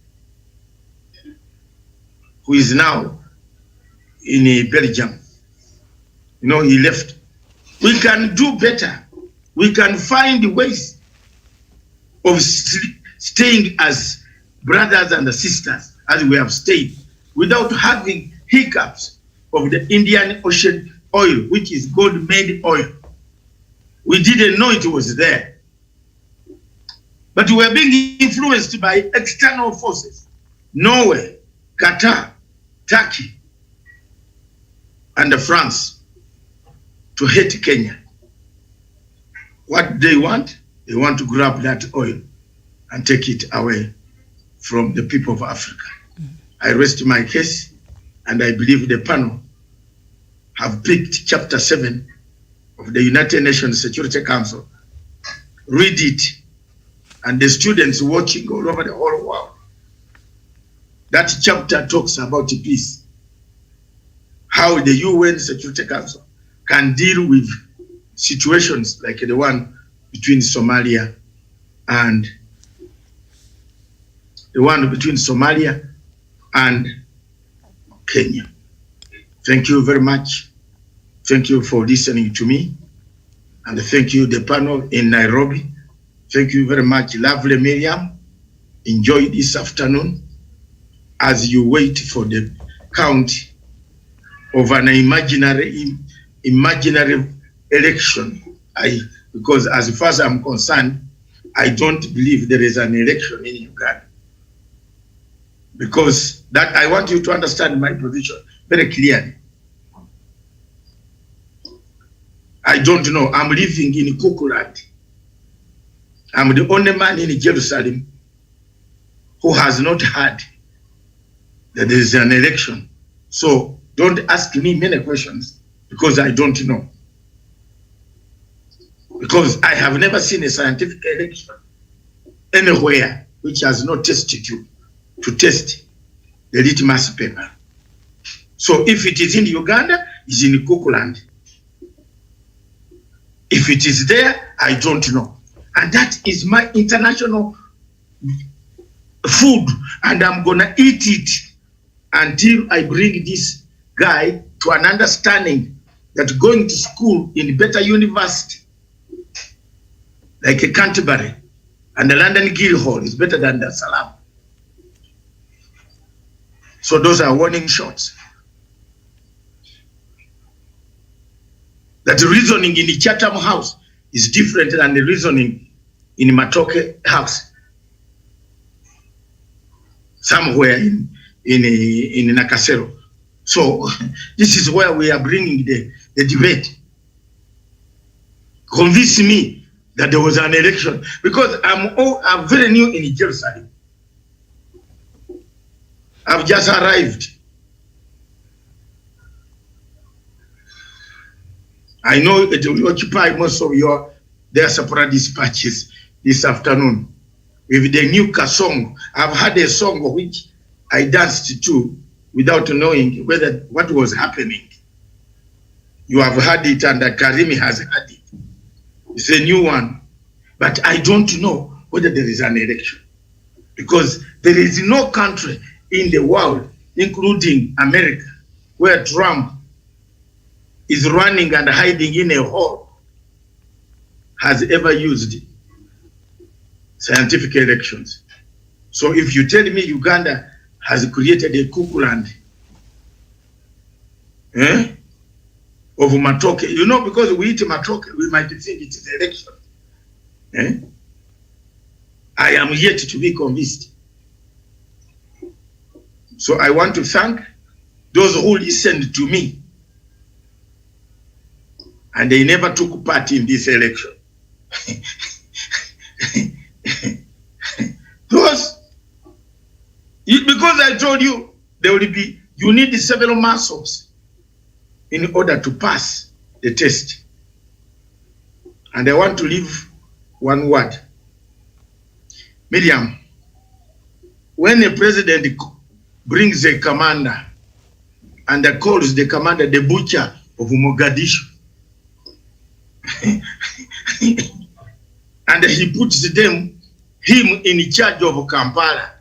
who is now in Belgium. You know, he left. We can do better. We can find ways of staying as brothers and sisters, as we have stayed, without having hiccups of the Indian Ocean oil, which is gold-made oil. We didn't know it was there. But we were being influenced by external forces. Norway, Qatar, Turkey, and France to hate Kenya. What they want? They want to grab that oil and take it away from the people of Africa. I rest my case, and I believe the panel have picked Chapter 7 of the United Nations Security Council. Read it, and the students watching all over the whole world. That chapter talks about peace, how the UN Security Council can deal with situations like the one between Somalia and Kenya. Thank you very much. Thank you for listening to me. And thank you, the panel in Nairobi. Thank you very much, lovely Miriam. Enjoy this afternoon as you wait for the count of an imaginary election. Because as far as I'm concerned, I don't believe there is an election in Uganda. Because that I want you to understand my position very clearly. I don't know. I'm living in Kukuland. I'm the only man in Jerusalem who has not heard that there is an election. So don't ask me many questions because I don't know. Because I have never seen a scientific election anywhere which has not tested you to test the litmus paper. So if it is in Uganda, it's in Kukuland. If it is there, I don't know. And that is my international food, and I'm gonna eat it until I bring this guy to an understanding that going to school in better university, like a Canterbury and the London Guildhall, is better than Dar es Salaam. So those are warning shots. That the reasoning in the Chatham House is different than the reasoning in the Matoke House. Somewhere in Nakasero. So this is where we are bringing the debate. Convince me that there was an election, because I'm very new in Jerusalem. I've just arrived. I know it will occupy most of your diaspora dispatches this afternoon with the new song. I've had a song which I danced to without knowing what was happening. You have heard it, and Karimi has heard it. It's a new one, but I don't know whether there is an election, because there is no country in the world, including America, where Trump is running and hiding in a hole, has ever used scientific elections. So if you tell me Uganda has created a Kukuland of Matoke, you know, because we eat Matoke, we might think it is election. I am yet to be convinced. So I want to thank those who listened to me, and they never took part in this election. Because I told you, there will be, you need several muscles in order to pass the test. And I want to leave one word. Miriam, when a president brings a commander and calls the commander the butcher of Mogadishu, and he puts him in charge of Kampala,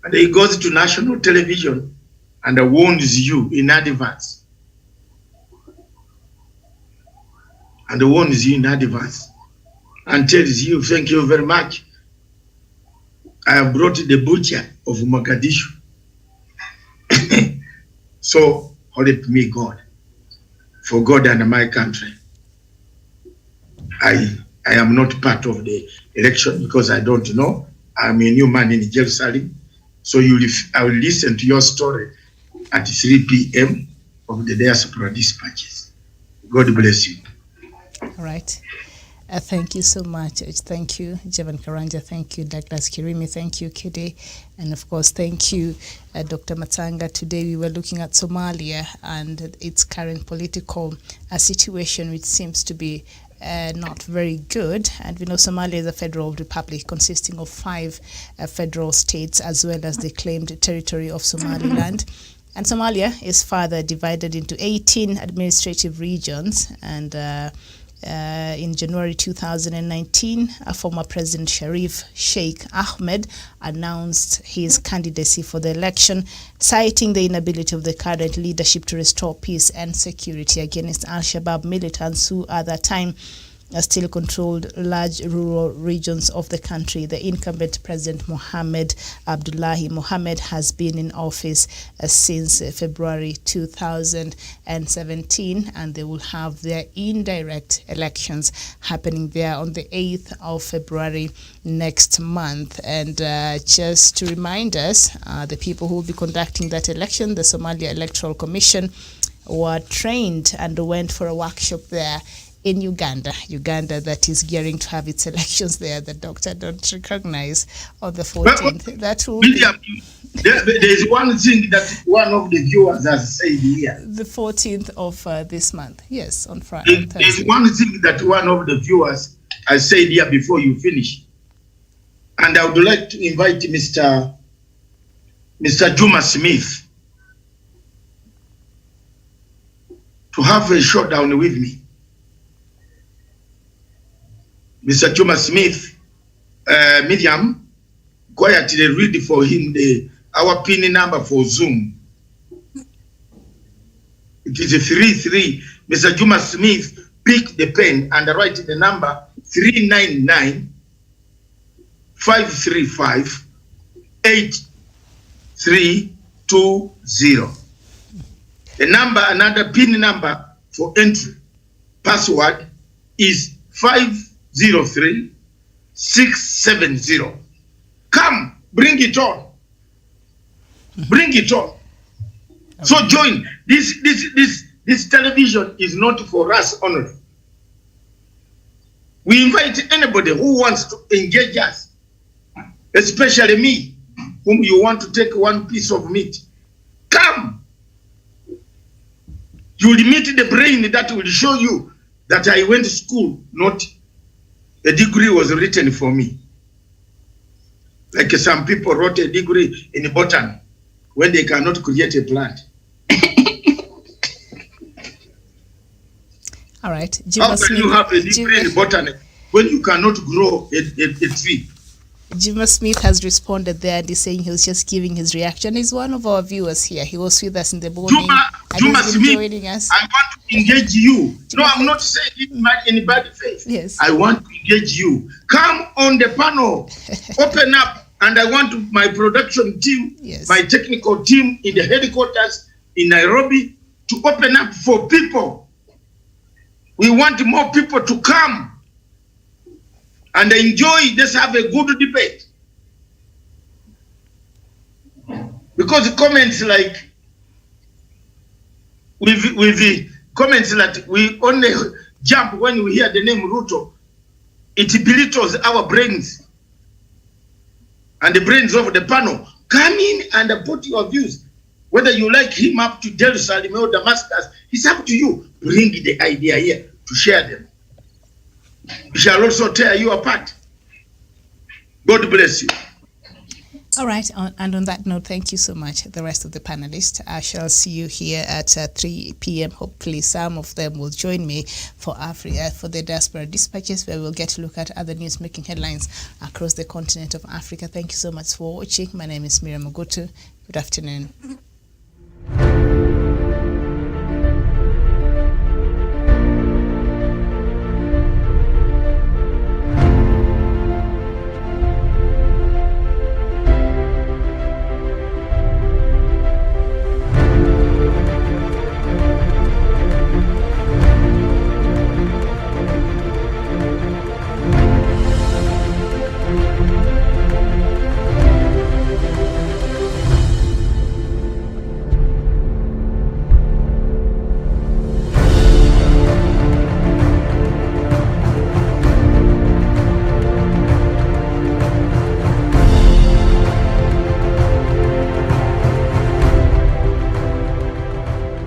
and he goes to national television and warns you in advance. And warns you in advance and tells you, thank you very much. I have brought the butcher of Mogadishu. So help me God, for God and my country. I am not part of the election because I don't know. I'm a new man in Jerusalem. So I will listen to your story at 3 p.m. of the Diaspora Dispatches. God bless you. All right. Thank you so much. Thank you, Jevan Karanja. Thank you, Douglas Kirimi. Thank you, Kide. And of course, thank you, Dr. Matsanga. Today we were looking at Somalia and its current political situation, which seems to be not very good. And we know Somalia is a federal republic consisting of 5 federal states, as well as the claimed territory of Somaliland. And Somalia is further divided into 18 administrative regions, and In January 2019, former President Sharif Sheikh Ahmed announced his candidacy for the election, citing the inability of the current leadership to restore peace and security against Al-Shabaab militants who at that time still controlled large rural regions of the country. The incumbent President Mohamed Abdullahi Mohamed has been in office since February 2017, and they will have their indirect elections happening there on the 8th of February next month. And just to remind us, the people who will be conducting that election, the Somalia Electoral Commission, were trained and went for a workshop there in Uganda that is gearing to have its elections there. The doctor don't recognize on the 14th. That will William, there's one thing that one of the viewers has said here. The 14th of this month. Yes, on Friday. There's one thing that one of the viewers has said here before you finish. And I would like to invite Mr. Juma Smith to have a showdown with me. Mr. Juma Smith, Miriam, quietly read for him our PIN number for Zoom. It is a 33. Mr. Juma Smith, pick the pen and write the number 399-535-8320. The number, another PIN number for entry, password is 503-670. Come, bring it on. Bring it on. Okay. So join. This television is not for us only. We invite anybody who wants to engage us, especially me, whom you want to take one piece of meat. Come. You will meet the brain that will show you that I went to school, not a degree was written for me. Like some people wrote a degree in botany when they cannot create a plant. All right. How can you have a degree in botany when you cannot grow a tree? Juma Smith has responded there and he's saying he was just giving his reaction. He's one of our viewers here. He was with us in the morning. Juma Smith, joining us. I want to engage you. No, I'm not saying it in bad faith. Yes. I want to engage you. Come on the panel. Open up. And I want my production team, yes, my technical team in the headquarters in Nairobi to open up for people. We want more people to come and enjoy. Let's have a good debate. Because comments like, with the comments that we only jump when we hear the name Ruto, it belittles our brains and the brains of the panel. Come in and put your views. Whether you like him up to Jerusalem or Damascus, it's up to you. Bring the idea here to share them. We shall also tear you apart. God bless you. All right, and on that note, thank you so much, the rest of the panelists. I shall see you here at 3 p.m. Hopefully some of them will join me for Africa, for the Diaspora Dispatches, where we'll get to look at other news making headlines across the continent of Africa. Thank you so much for watching. My name is Miriam Ogutu. Good afternoon.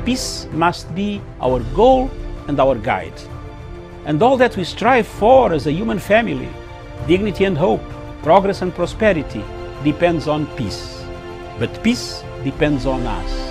Peace must be our goal and our guide. And all that we strive for as a human family, dignity and hope, progress and prosperity, depends on peace. But peace depends on us.